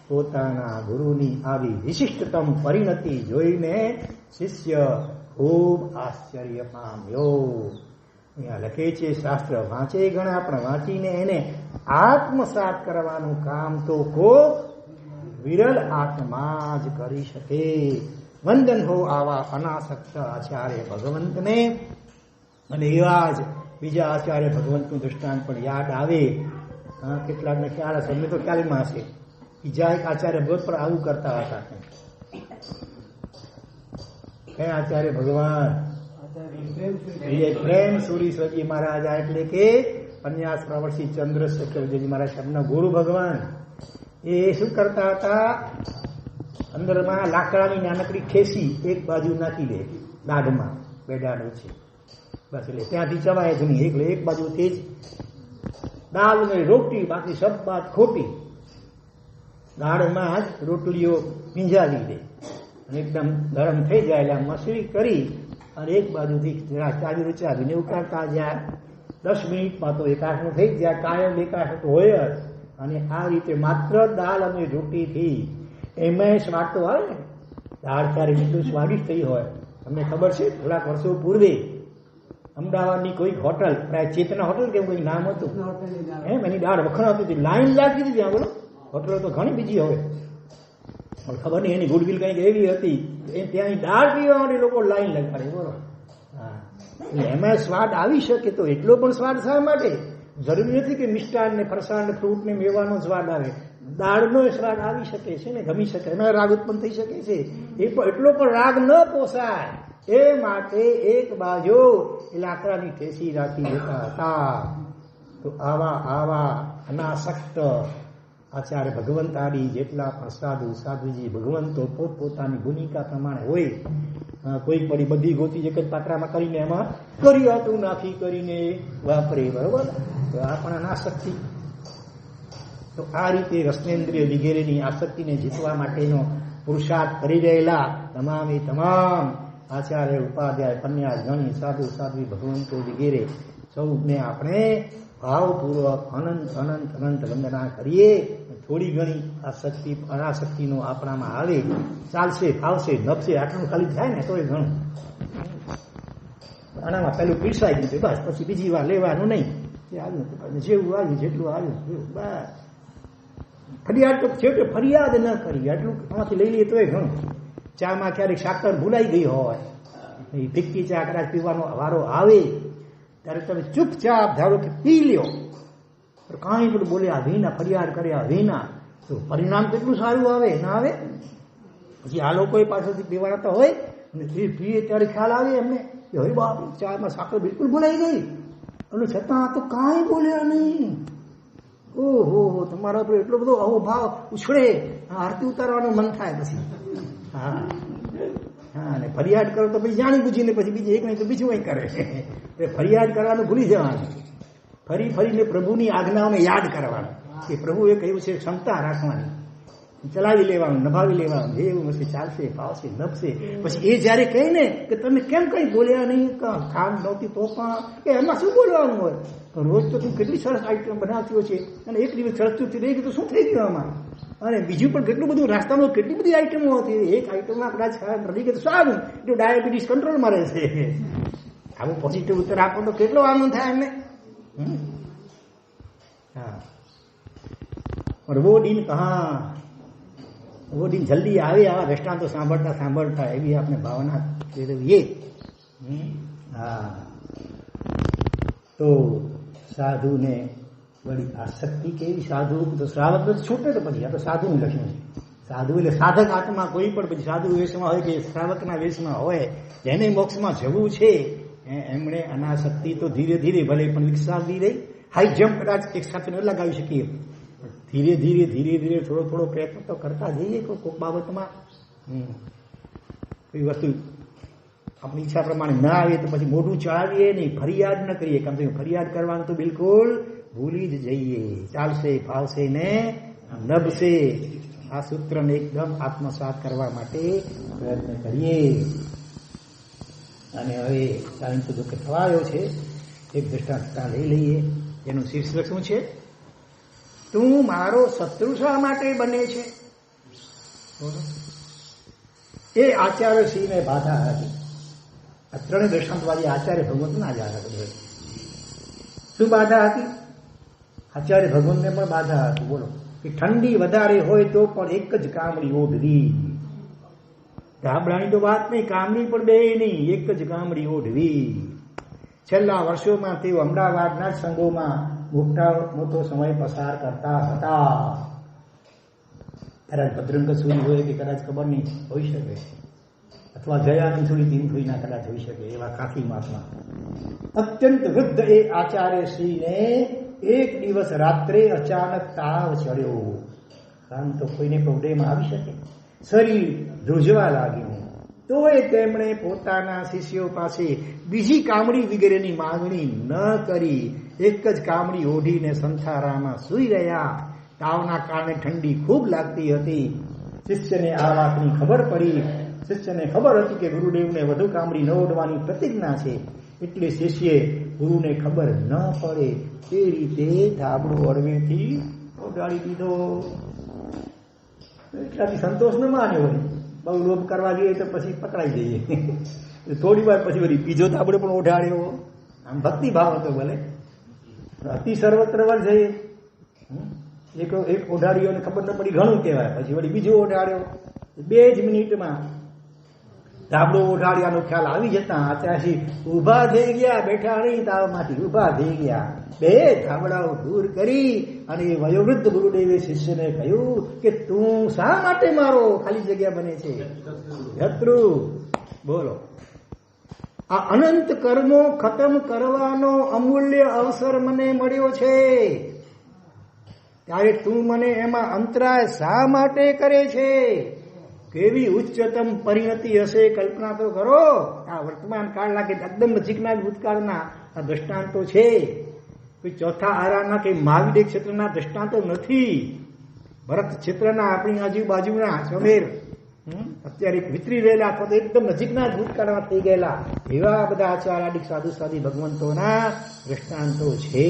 પોતાના ગુરુની આવી વિશિષ્ટતમ પરિણતિ જોઈને શિષ્ય ખૂબ આશ્ચર્ય પામ્યો. અહીંયા લખે છે શાસ્ત્ર વાંચે ઘણા પણ વાંચીને એને આત્મસાત કરવાનું કામ તો કોક વિરલ આત્મા જ કરી શકે. વંદન હો આવા અનાસક્ત આચાર્ય ભગવંતને. અને એવા જ બીજા આચાર્ય ભગવંતનું દૃષ્ટાંત પણ યાદ આવે. કેટલાકને ખ્યાલ હશે, અમને તો ખ્યાલમાં હશે. બીજા એક આચાર્ય ભગવત પર આવું કરતા હતા. કયા આચાર્ય ભગવાન? પ્રેમ સુરીશ્વરજી મહારાજ, એટલે કે પન્યાસ પ્રવર્ષી ચંદ્રશેખરજી મહારાજ એમના ગુરુ ભગવાન. એ શું કરતા હતા? અંદરમાં લાકડાની નાનકડી ઠેસી એક બાજુ નાખી દે દાઢમાં, બે દાઢો છે બસ, એટલે ત્યાંથી ચવાય જ નહીં. એટલે એક બાજુથી જ દાળ ને રોટલી, બાકી સબ બાત ખોટી. દાળમાં જ રોટલીઓ ભીંજાવી દે અને એકદમ ગરમ થઈ જાય એટલે મસળી કરી અને એક બાજુથી ચાવી રૂચાવીને ઉકાળતા જાય. 10 મિનિટમાં તો એકાશનું થઈ જાય. કાયમ એકાશ તો હોય જ. અને આ રીતે માત્ર દાળ અને રોટીથી એમાં સ્વાદ તો આવે ને. દાળ ત્યારે એટલું સ્વાદિષ્ટ થઈ હોય. તમને ખબર છે, થોડાક વર્ષો પૂર્વે અમદાવાદની કોઈક હોટલ, ચેતના હોટલ કેવું કોઈ નામ હતું, એની દાળ વખણાતી હતી, લાઈન લાગતી હતી ત્યાં. બોલો, હોટલો તો ઘણી બીજી હવે, પણ ખબર નહીં એની ગુડવિલ કંઈક એવી હતી, ત્યાંની દાળ પીવા માટે લોકો લાઈન લગાડે. બરોબર. હા, એટલે એમાં સ્વાદ આવી શકે. તો એટલો પણ સ્વાદ શા માટે? જરૂરી નથી કે મિષ્ટાન ને ફરસાણ ને ફ્રૂટ ને મેવાનો સ્વાદ આવે. દાળનો સ્વાદ આવી શકે છે ને, ગમી શકે, એમાં રાગ ઉત્પન્ન થઈ શકે છે. એટલો પણ રાગ ન પોસાય એ માટે એક બાજુ એ લાકડાની ઠેસી રાખી દેતા હતા. તો આવા અનાસક્ત આચાર્ય ભગવંત આદિ જેટલા પણ સાધુજી ભગવંતો પોતપોતાની ભૂમિકા પ્રમાણે હોય. કોઈ પડી બધી ગોતી એક જ પાત્રામાં કરીને એમાં કરિયાતું નાખી કરીને વાપરે. બરોબર. તો આ પણ અનાસક્તિ. તો આ રીતે રસનેન્દ્રિય વગેરેની આસક્તિને જીતવા માટેનો પુરુષાર્થ કરી રહેલા તમામ આચાર્ય, ઉપાધ્યાય, પન્યાસ, ગણી, સાધુ સાધ્વી, ભગવંતો વગેરે સૌને આપણે ભાવપૂર્વક અનંત અનંત અનંત વંદના કરીએ. થોડી ઘણી આ શક્તિ અનાશક્તિનો આપણામાં આવે, ચાલશે, ફાવશે, નપશે, આટલું ખાલી થાય ને તો એ ઘણું. આનામાં પેલું પીરસાઈ ગયું બસ, પછી બીજી વાર લેવાનું નહીં. જેવું આવ્યું જેટલું આવ્યું બસ. ફરિયાદ તો છેવટે ફરિયાદ ન કરી, આટલું આમાંથી લઈ લઈએ તો એ ઘણું. ચામાં ક્યારેક સાકર ભૂલાઈ ગઈ હોય, એ ફિક્કી ચા કદાચ પીવાનો વારો આવે ત્યારે તમે ચૂપચાપ ધારો કે પી લ્યો, કાંઈ બધું બોલ્યા વિના, ફરિયાદ કર્યા વિના, તો પરિણામ કેટલું સારું આવે ના આવે. પછી આ લોકો પાછળથી પીવાના તો હોય અને પીએ ત્યારે ખ્યાલ આવે એમને કે હવે બાપ ચામાં સાકર બિલકુલ ભૂલાઈ ગઈ, અને છતાં તો કાંઈ બોલ્યા નહીં. ઓહો, તમારા પર એટલો બધો અહોભાવ ઉછળે, આરતી ઉતારવાનું મન થાય પછી. હા હા, અને ફરિયાદ કરો તો પછી જાણી બુજીને પછી બીજું એક નહીં તો બીજું કંઈ કરે. ફરિયાદ કરવાનું ભૂલી જવાનું, ફરી ફરીને પ્રભુની આજ્ઞાઓને યાદ કરવાનું કે પ્રભુએ કહ્યું છે ક્ષમતા રાખવાની, ચલાવી લેવાનું, નભાવી લેવાનું, જે એવું હશે ચાલશે, ફાવશે, નભશે. પછી એ જયારે કહે ને કે તમે કેમ કઈ બોલ્યા નહીં, ખાંડ નહોતી તો પણ કે એમાં શું બોલવાનું હોય, રોજ તો તું કેટલી સરસ આઈટમ બનાવતી છે, અને એક દિવસ સરસતું રહી ગયું તો શું થઈ ગયું આમાં, અને બીજું પણ કેટલું બધું નાસ્તામાં કેટલી બધી આઈટમો હતી, એક આઈટમમાં કદાચ રહી ગયું તો સારું, એટલું ડાયાબિટીસ કંટ્રોલમાં રહેશે. આવું પોઝિટિવ ઉત્તર આપો તો કેટલો આનંદ થાય એમને. હા, वो दिन कहाँ, वो दिन जल्दी આવે. આવા દ્રષ્ટાંતો સાંભળતા સાંભળતા એવી આપણે ભાવના કેળવીએ. હા, તો સાધુને વળી આસક્તિ કેવી, સાધુ તો શ્રાવક તો છૂટે તો પછી આ તો સાધુનું લક્ષણ છે. સાધુ એટલે સાધક આત્મા કોઈ પણ પછી સાધુ વેશમાં હોય કે શ્રાવકના વેશમાં હોય, જેને મોક્ષમાં જવું છે એમણે અનાસક્તિ તો ધીરે ધીરે ભલે પણ વિકસાવવી રહી. હાઈ જમ્પ કદાચ એક સાથે ન લગાવી શકીએ, ધીરે ધીરે ધીરે ધીરે થોડો થોડો પ્રયત્ન તો કરતા જઈએ. કોઈક બાબતમાં કોઈ વસ્તુ આપણી ઈચ્છા પ્રમાણે ના આવે તો પછી મોઢું ચડાવીએ નહીં, ફરિયાદ ન કરીએ. કમ સે કમ ફરિયાદ કરવાનું તો બિલકુલ ભૂલી જ જઈએ. ચાલશે, ફાવશે ને નભશે. આ સૂત્રને એકદમ આત્મસાત કરવા માટે પ્રયત્ન કરીએ. અને હવે ટાઈમ તો કે થવાયો છે, એક દ્રષ્ટાંત લઈ લઈએ. એનું શીર્ષક શું છે? તું મારો શત્રુ શા માટે બને છે? એ આચાર્યશ્રીને બાધા હતી. આ ત્રણે દ્રષ્ટાંતવાળી આચાર્ય ભગવંતના જ હતા. શું બાધા હતી? આચાર્ય ભગવંતને પણ બાધા હતી. બોલો કે ઠંડી વધારે હોય તો પણ એક જ કામડી ઓઢવી. ગાબડાની તો વાત નહીં, કામની પણ બે નહીં, એક જ કામડી ઓઢવી. છેલ્લા વર્ષોમાં તેઓ અમદાવાદના સંઘોમાં મોટો સમય પસાર કરતા હતા. કદાચ ભદ્રંગ સુરી હોય કે કદાચ ખબર નહીં હોઈ શકે, અથવા જયાની થોડી તીનથુઈના કદાચ હોઈ શકે, એવા કાકી મહાત્મા. અત્યંત વૃદ્ધ એ આચાર્યશ્રીને એક દિવસ રાત્રે અચાનક તાવ ચડ્યો. કામ તો કોઈને પ્રોબ્લેમ આવી શકે. શરીર ધ્રુજવા લાગ્યું. તોય તેમણે પોતાના શિષ્યો પાસે બીજી કામડી વગેરેની માંગણી ન કરી. એક જ કામડી ઓઢીને સંથારામાં સૂઈ રહ્યા. તાવના કારણે ઠંડી ખૂબ લાગતી હતી. શિષ્યને આ વાતની ખબર પડી. શિષ્યને ખબર હતી કે ગુરુદેવને વધુ કામડી ન ઓઢવાની પ્રતિજ્ઞા છે, એટલે શિષ્યે ગુરુને ખબર ન પડે તે રીતે ધાબળો અળવેથી ઓઢાડી દીધો. એટલાથી સંતોષ ન માન્યો હોય, બહુ લોભ કરવા જઈએ તો પછી પકડાઈ જઈએ. થોડી વાર પછી વળી બીજો ધાબળો પણ ઓઢાડ્યો. આમ ભક્તિ ભાવ હતો. ભલે અતિ સર્વત્ર જઈએ, એક ઓઢાડ્યો ને ખબર ન પડી ઘણું કહેવાય. પછી વળી બીજો ઓઢાડ્યો. 2 જ મિનિટમાં ધાબળો ઓઢાડ્યાનો ખ્યાલ આવી જતા આચાર્યશ્રી ઉભા થઈ ગયા. બેઠા નહીં, તાવમાંથી ઉભા થઈ ગયા. 2 ધાબળાઓ દૂર કરી અને વયોવૃદ્ધ ગુરુદેવે શિષ્યને કહ્યું કે તું શા માટે મારો ખાલી જગ્યા બને છે શત્રુ? બોલો, આ અનંત કર્મો ખતમ કરવાનો અમૂલ્ય અવસર મને મળ્યો છે, ત્યારે તું મને એમાં અંતરાય શા માટે કરે છે? કેવી ઉચ્ચતમ પરિણતિ હશે, કલ્પના તો કરો. આ વર્તમાન કાળના કે એકદમ નજીકના ભૂતકાળના આ દ્રષ્ટાંતો છે. કોઈ ચોથા આરાના કે મહાવીર ક્ષેત્રના દ્રષ્ટાંતો નથી. ભરત ક્ષેત્રના આપણી આજુબાજુના સમેર અત્યારે વિતરી રહેલા અથવા તો એકદમ નજીકના જ ભૂતકાળમાં થઈ ગયેલા એવા બધા આચાર્યાદિક સાધુ સાધી ભગવંતોના દ્રષ્ટાંતો છે.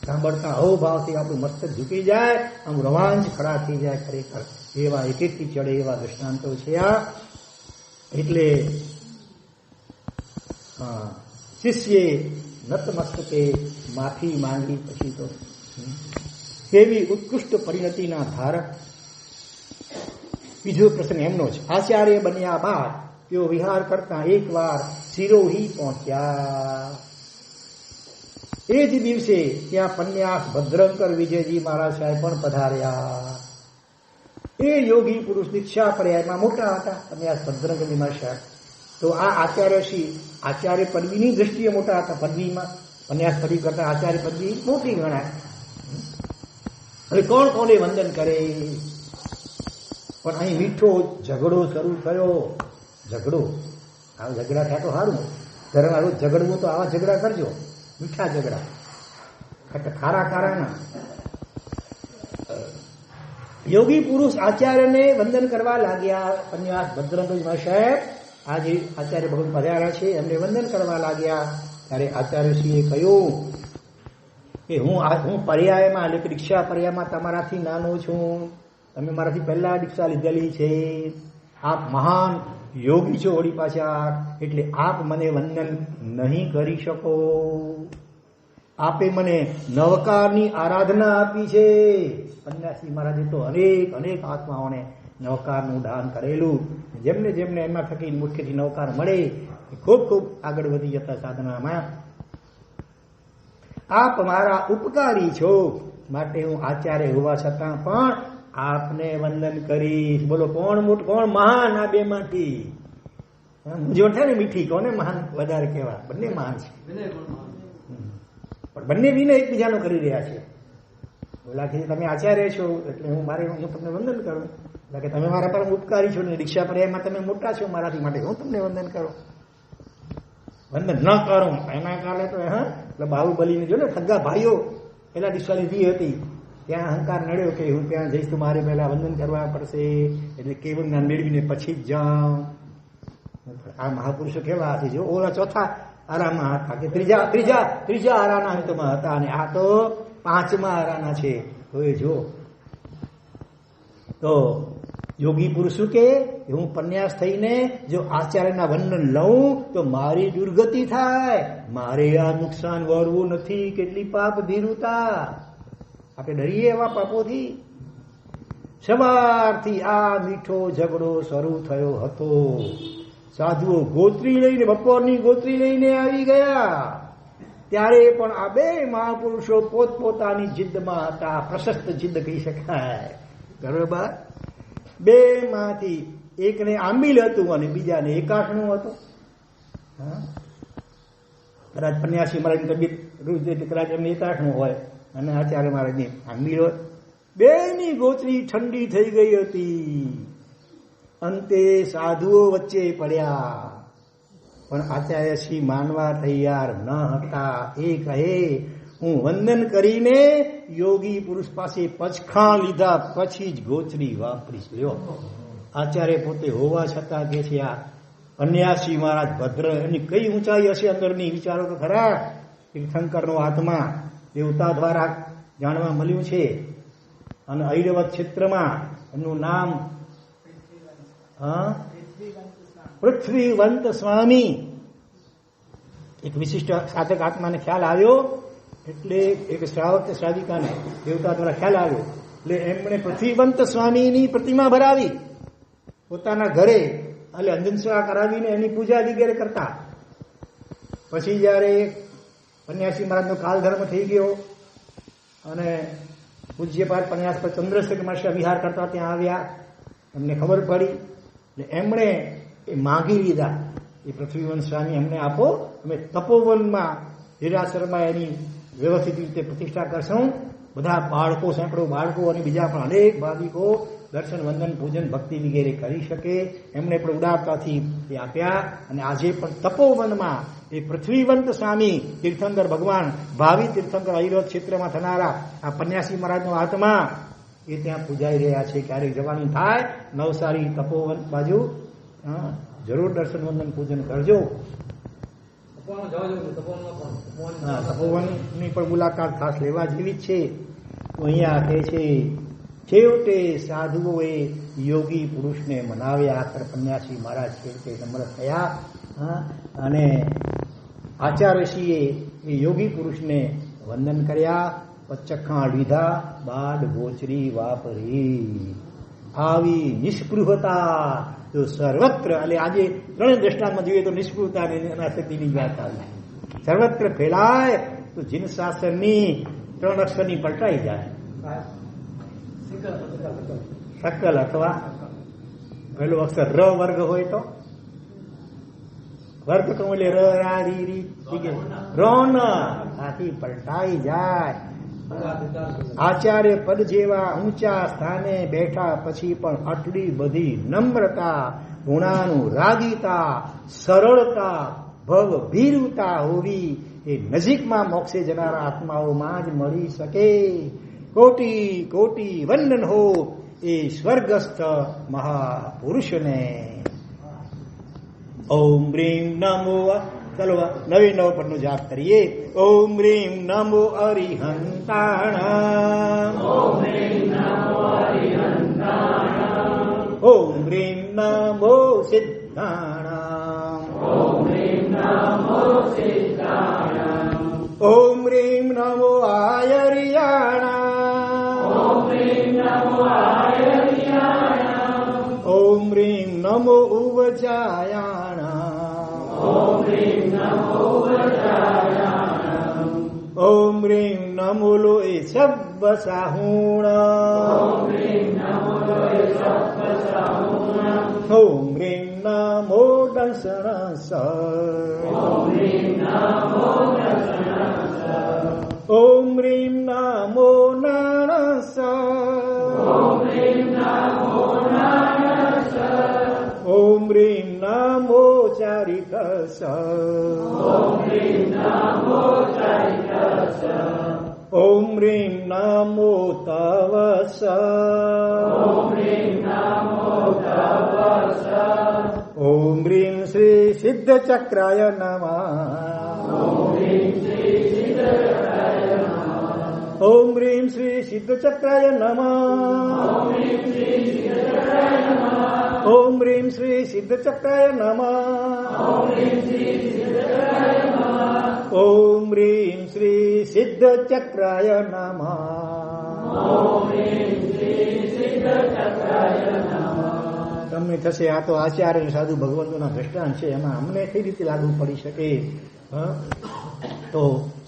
સાંભળતા અહોભાવથી આપણું મસ્તક ઝૂકી જાય, આમ રોમાંચ ખડા થઈ જાય. ખરેખર એવા એક એકથી ચડે એવા દ્રષ્ટાંતો છે આ. એટલે શિષ્યે નતમસ્તકે માફી માંગી. પછી તો કેવી ઉત્કૃષ્ટ પરિણતિના ધારક. બીજો પ્રસંગ એમનો જ. આચાર્ય બન્યા બાદ તેઓ વિહાર કરતા એકવાર સિરોહી પહોંચ્યા. એ જ દિવસે ત્યાં પન્યાસ ભદ્રંકર વિજયજી મહારાજ સાહેબ પણ પધાર્યા. એ યોગી પુરુષ દીક્ષા પર્યાયમાં મોટા હતા, પન્યાસ ભદ્રંકરજી મહારાજ સાહેબ. તો આ આચાર્ય પદવીની દ્રષ્ટિએ મોટા હતા. પદવીમાં પન્યાસ પદવી કરતા આચાર્ય પદવી મોટી ગણાય. હવે કોણ કોને વંદન કરે? પણ અહીં મીઠો ઝઘડો શરૂ થયો. ઝઘડો, આવા ઝઘડા થયા તો સારું. ઘરમાં રોજ ઝઘડવું તો આવા ઝઘડા કરજો, મીઠા ઝઘડા, ખારા ખારાના. યોગી પુરુષ આચાર્યને વંદન કરવા લાગ્યા. પન્યાસ ભદ્રંકરજી સાહેબ આજે આચાર્ય ભગવાન પધાર્યા છે, એમને વંદન કરવા લાગ્યા. ત્યારે આચાર્યશ્રીએ કહ્યું કે હું પર્યાયમાં એટલે કે દીક્ષા પર્યાયમાં તમારાથી નાનો છું. તમે મારાથી પહેલા દીક્ષા લીધેલી છે. આપ મહાન યોગી છો વળી પાછા, એટલે આપ મને વંદન નહીં કરી શકો. આપે મને નવકારની આરાધના આપી છે. પન્યાસી મહારાજે તો અનેક આત્માઓને નવકારનું દાન કરેલું. જેમને જેમને એમાં થકી મુખ્યથી નવકાર મળે ખૂબ ખૂબ આગળ વધી જતા સાધનામાં. આપ મારા ઉપકારી છો, માટે હું આચાર્ય હોવા છતાં પણ આપને વંદન કરીશ. બોલો કોણ મહાન આ બે માંથી? મૂંઝવણ થાય ને મીઠી, કોને મહાન વધારે કહેવા? બંને મહાન છે, પણ બંને વિનય એકબીજાનો કરી રહ્યા છે. ઓલા કે તમે આચાર્ય છો એટલે હું તમને વંદન કરું, એટલે કે તમે મારા પર ઉપકારી છો ને દીક્ષા પર્યાયમાં તમે મોટા છો મારાથી, માટે હું તમને વંદન કરું. વંદન ન કરું એના કારણે તો એટલે બાહુબલીને જો ને ઠગ્ગા ભાઈઓ પેલા દીક્ષા લીધી હતી, ત્યાં અહંકાર નડ્યો કે હું ત્યાં જઈશ તો મારે પહેલા વંદન કરવા પડશે, એટલે કેવળ જ્ઞાન મેળવીને પછી જ જાઉં. આ મહાપુરુષો કેવા છે? જો ઓલા ચોથા આરામાં હતા કે ત્રીજા આરાના અંતમાં હતા, અને આ તો 5મા આરાના છે. તો એ જો તો યોગી પુરુષ કે હું પન્યાસ થઈને જો આચાર્યના વંદન લઉં તો મારી દુર્ગતિ થાય, મારે આ નુકસાન વળવું નથી. કેટલી પાપ ભીરુતા! આપણે ડરીએ એવા પાપોથી. સવારથી આ મીઠો ઝઘડો શરૂ થયો હતો. સાધુઓ ગોત્રી લઈને, બપોરની ગોત્રી લઈને આવી ગયા. ત્યારે પણ આ બે મહાપુરુષો પોતપોતાની જિદ્દમાં હતા. પ્રશસ્ત જિદ્દ કહી શકાય, બરોબર. બે માંથી એકને આંબીલ હતું અને બીજાને એકાશણું હતું. કદાચ પન્યાસી મહારાજની તબિયત કદાચ એમને એકાશણું હોય અને આચાર્ય મહારાજની આંબીલ હોય. બેની ગોચરી ઠંડી થઈ ગઈ હતી. અંતે સાધુઓ વચ્ચે પડ્યા, પણ આચાર્યશ્રી માનવા તૈયાર ન હતા. એ કહે હું વંદન કરીને યોગી પુરુષ પાસે પચખાણ લીધા પછી જ ગોચરી વાપરીશ. લ્યો, આચાર્ય પોતે હોવા છતાં કે છે આ પન્યાસી મહારાજ ભદ્ર, એની કઈ ઊંચાઈ હશે અંદરની, વિચારો તો ખરા. તીર્થંકરનો આત્મા દેવતા દ્વારા જાણવા મળ્યું છે. અને ઐરવત ક્ષેત્રમાં એમનું નામ પૃથ્વીવંત સ્વામી. એક વિશિષ્ટ સાધક આત્માને ખ્યાલ આવ્યો, એટલે એક શ્રાવક શ્રાવિકાને દેવતા દ્વારા ખ્યાલ આવ્યો, એટલે એમણે પૃથ્વીવંત સ્વામીની પ્રતિમા ભરાવી પોતાના ઘરે, એટલે અંજનસેવા કરાવીને એની પૂજા વગેરે કરતા. પછી જયારે પન્યાસી મહારાજનો કાલધર્મ થઈ ગયો અને પૂજ્યપાદ પન્યાસ પર ચંદ્રશેખર મહારાજ વિહાર કરતા ત્યાં આવ્યા, એમને ખબર પડી, એટલે એમણે એ માંગી લીધા એ પૃથ્વીવંત સ્વામી અમને આપો, અમે તપોવનમાં હિરાસરમાં એની વ્યવસ્થિત રીતે પ્રતિષ્ઠા કરશું. બધા બાળકો, સેંકડો બાળકો અને બીજા પણ અનેક ભાવિકો દર્શન, વંદન, પૂજન, ભક્તિ વગેરે કરી શકે. એમણે પણ ઉદારતાથી એ આપ્યા. અને આજે પણ તપોવનમાં એ પૃથ્વીવંત સ્વામી તીર્થંકર ભગવાન, ભાવિ તીર્થંકર ઐરવત ક્ષેત્રમાં થનારા આ પન્યાસી મહારાજનો આત્મા એ ત્યાં પૂજાઈ રહ્યા છે. ક્યારેક જવાનું થાય નવસારી તપોવન બાજુ, જરૂર દર્શન, વંદન, પૂજન કરજો. તપોવનની પણ મુલાકાત ખાસ લેવા જેવી જ છે. તો અહીંયા કહે છે છેવટે સાધુઓએ યોગી પુરુષને મનાવ્યા. આખર સંન્યાસી મહારાજ છેવટે નમ્ર થયા અને આચાર્યશ્રીએ એ યોગી પુરુષને વંદન કર્યા, પચખાણ લીધા, બાદ ગોચરી વાપરી. આવી નિષ્પૃહતા જો સર્વત્ર, એટલે આજે ત્રણેય દ્રષ્ટાંતમાં જોઈએ તો નિષ્પૃહતા અને અનાસક્તિની વાત આવી. સર્વત્ર ફેલાય તો જીન શાસ્ત્રની 3 અક્ષરની પલટાઈ જાય. શકલ અથવા પહેલો અક્ષર ર વર્ગ હોય તો વર્ગ કહું એટલે ર રા રી રી રોન આથી પલટાઈ જાય. આચાર્ય પદ જેવા ઊંચા સ્થાને બેઠા પછી પણ આટલી બધી નમ્રતા, ગુણાનુરાગીતા, સરળતા, ભવભીરુતા હોવી એ નજીકમાં મોક્ષે જનારા આત્માઓમાં જ મળી શકે. કોટી કોટી વંદન હો એ સ્વર્ગસ્થ મહાપુરુષને. ઓમ રીમ નમો, ચલો 99 પરનો જાપ કરીએ. ઓમ રીમ નમો અરિહંતાણમ, ઓમ રીમ નમો અરિહંતાણમ, ઓમ રીમ નમો સિદ્ધાણમ, ઓમ રીમ નમો સિદ્ધાણમ, ઓમ રીમ નમો આયર્યાણમ, ઓમ રીમ નમો આયર્યાણમ, ઓમ રીમ નમો ઉવજાયાણમ, ઓમ રીમ નમો ઉવજાયાણમ, ઓમ રીમ નમો લોએ સબ્બ સાહુણમ, ઓમ રીમ નમો લોએ સબ્બ સાહુણમ, ઓમ રીમ નમો દર્શનસ, ઓમ રીમ નમો દર્શનસ, ઓમ રીમ નમો નાનસ, ઓમ રીમ નમો નાનસ, ઓમ રીમ નમો ચારિકસ, ઓમ રીમ નમો ચારિકસ, ઓમ રીમ નમો તવસ, ઓમ રીમ નમો તવસ, ઓમ રીમ શ્રી સિદ્ધ ચક્રાય નમઃ, ઓમ રીમ શ્રી સિદ્ધ ચક્રાય નમઃ, ઓમ રીમ શ્રી સિદ્ધ ચક્રાય નમઃ, ઓમ રીમ શ્રી સિદ્ધ ચક્રાય નમઃ, ઓમ રીમ શ્રી સિદ્ધ ચક્રાય નમઃ, ઓમ રીમ શ્રી સિદ્ધ ચક્રાય નમઃ, ઓમ રીમ શ્રી સિદ્ધ ચક્રાય નમઃ, ઓમ રીમ શ્રી સિદ્ધ ચક્રાય નમઃ. તમને થશે આ તો આચાર્ય અને સાધુ ભગવંતોના દ્રષ્ટાંત છે, એમાં અમને કઈ રીતે લાગુ પડી શકે? તો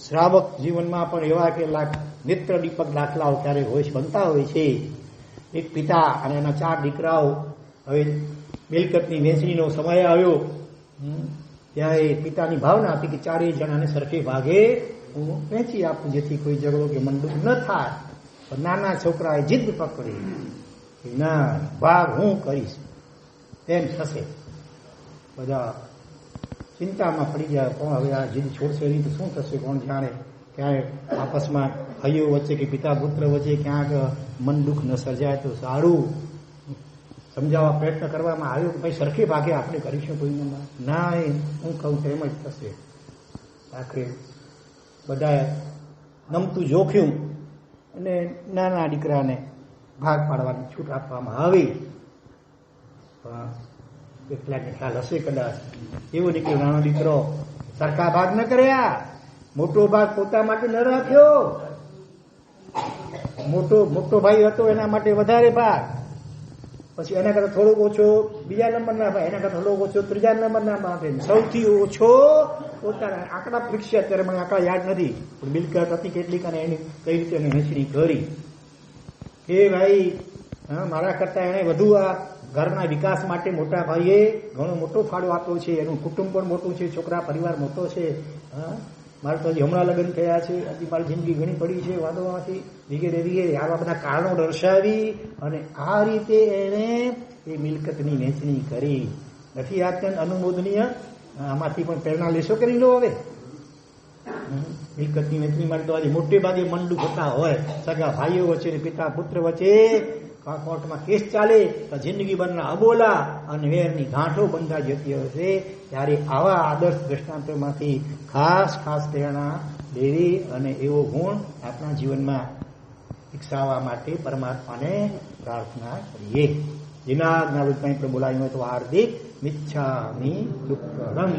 શ્રાવક જીવનમાં પણ એવા કેટલાક નેત્ર દીપક દાખલાઓ ક્યારેક હોય બનતા હોય છે. એક પિતા અને એના 4 દીકરાઓ, હવે મિલકતની વહેંચણીનો સમય આવ્યો ત્યારે પિતાની ભાવના હતી કે 4 જણાને સરખે ભાગે હું વહેંચી આપું જેથી કોઈ ઝઘડો કે મંડુક ન થાય. પણ નાના છોકરાએ જીદ પકડી કે ના, ભાગ હું કરીશ, તેમ થશે. બધા ચિંતામાં પડી જાય, કોણ હવે આ જીદ છોડશે નહીં તો શું થશે કોણ જાણે. ક્યાંય આપસમાં ભાઈઓ વચ્ચે કે પિતા પુત્ર વચ્ચે ક્યાંક મન દુઃખ ન સર્જાય તો સારું. સમજાવવા પ્રયત્ન કરવામાં આવ્યો કે ભાઈ સરખે ભાગે આપણે કરીશું કોઈને ના, હું કહું તેમ જ થશે. આખરે બધાએ નમતું જોખ્યું અને નાના દીકરાને ભાગ પાડવાની છૂટ આપવામાં આવી. કેટલાકને ખ્યાલ હશે કદાચ, એવો નીકળ્યો નાનો દીકરો સરખા ભાગ ન કર્યા, મોટો ભાગ પોતા માટે ન રાખ્યો. મોટો ભાઈ હતો એના માટે વધારે ભાગ, પછી એના કરતા થોડોક ઓછો બીજા નંબરના ભાઈ, એના કરતા થોડોક ઓછો ત્રીજા નંબરના માટે, સૌથી ઓછો પોતાના. આંકડા ફિક્સ છે અત્યારે, મને આંકડા યાદ નથી, પણ મિલકત હતી કેટલીક અને એની કઈ રીતે એની વહેંચણી કરી કે ભાઈ મારા કરતા એને વધુ આ ઘરના વિકાસ માટે મોટા ભાઈએ ઘણો મોટો ફાળો આપ્યો છે, એનું કુટુંબ પણ મોટું છે, છોકરા પરિવાર મોટો છે. મારે તો હજી હમણાં લગ્ન થયા છે, હજી મારી જિંદગી ઘણી પડી છે વાંધોમાંથી, વગેરે વગેરે આવા બધા કારણો દર્શાવી અને આ રીતે એને એ મિલકતની વહેંચણી કરી. નથી અત્યંત અનુમોદનીય? આમાંથી પણ પ્રેરણા લેશો કરી લો. હવે મિલકતની વહેંચણી માટે તો આજે મોટે ભાગે મન દુઃખ હોતા હોય, સગા ભાઈઓ વચ્ચે, પિતા પુત્ર વચ્ચે કોર્ટમાં કેસ ચાલે તો જિંદગીભરના અબોલા અને વેરની ગાંઠો બંધા જતી હશે. ત્યારે આવા આદર્શ દ્રષ્ટાંતોમાંથી ખાસ પ્રેરણા લેવી અને એવો ગુણ આપણા જીવનમાં વિકસાવવા માટે પરમાત્માને પ્રાર્થના કરીએ. જેના જ્ઞાન બોલાવી હોય તો હાર્દિક મિચ્છામિ દુક્કડમ.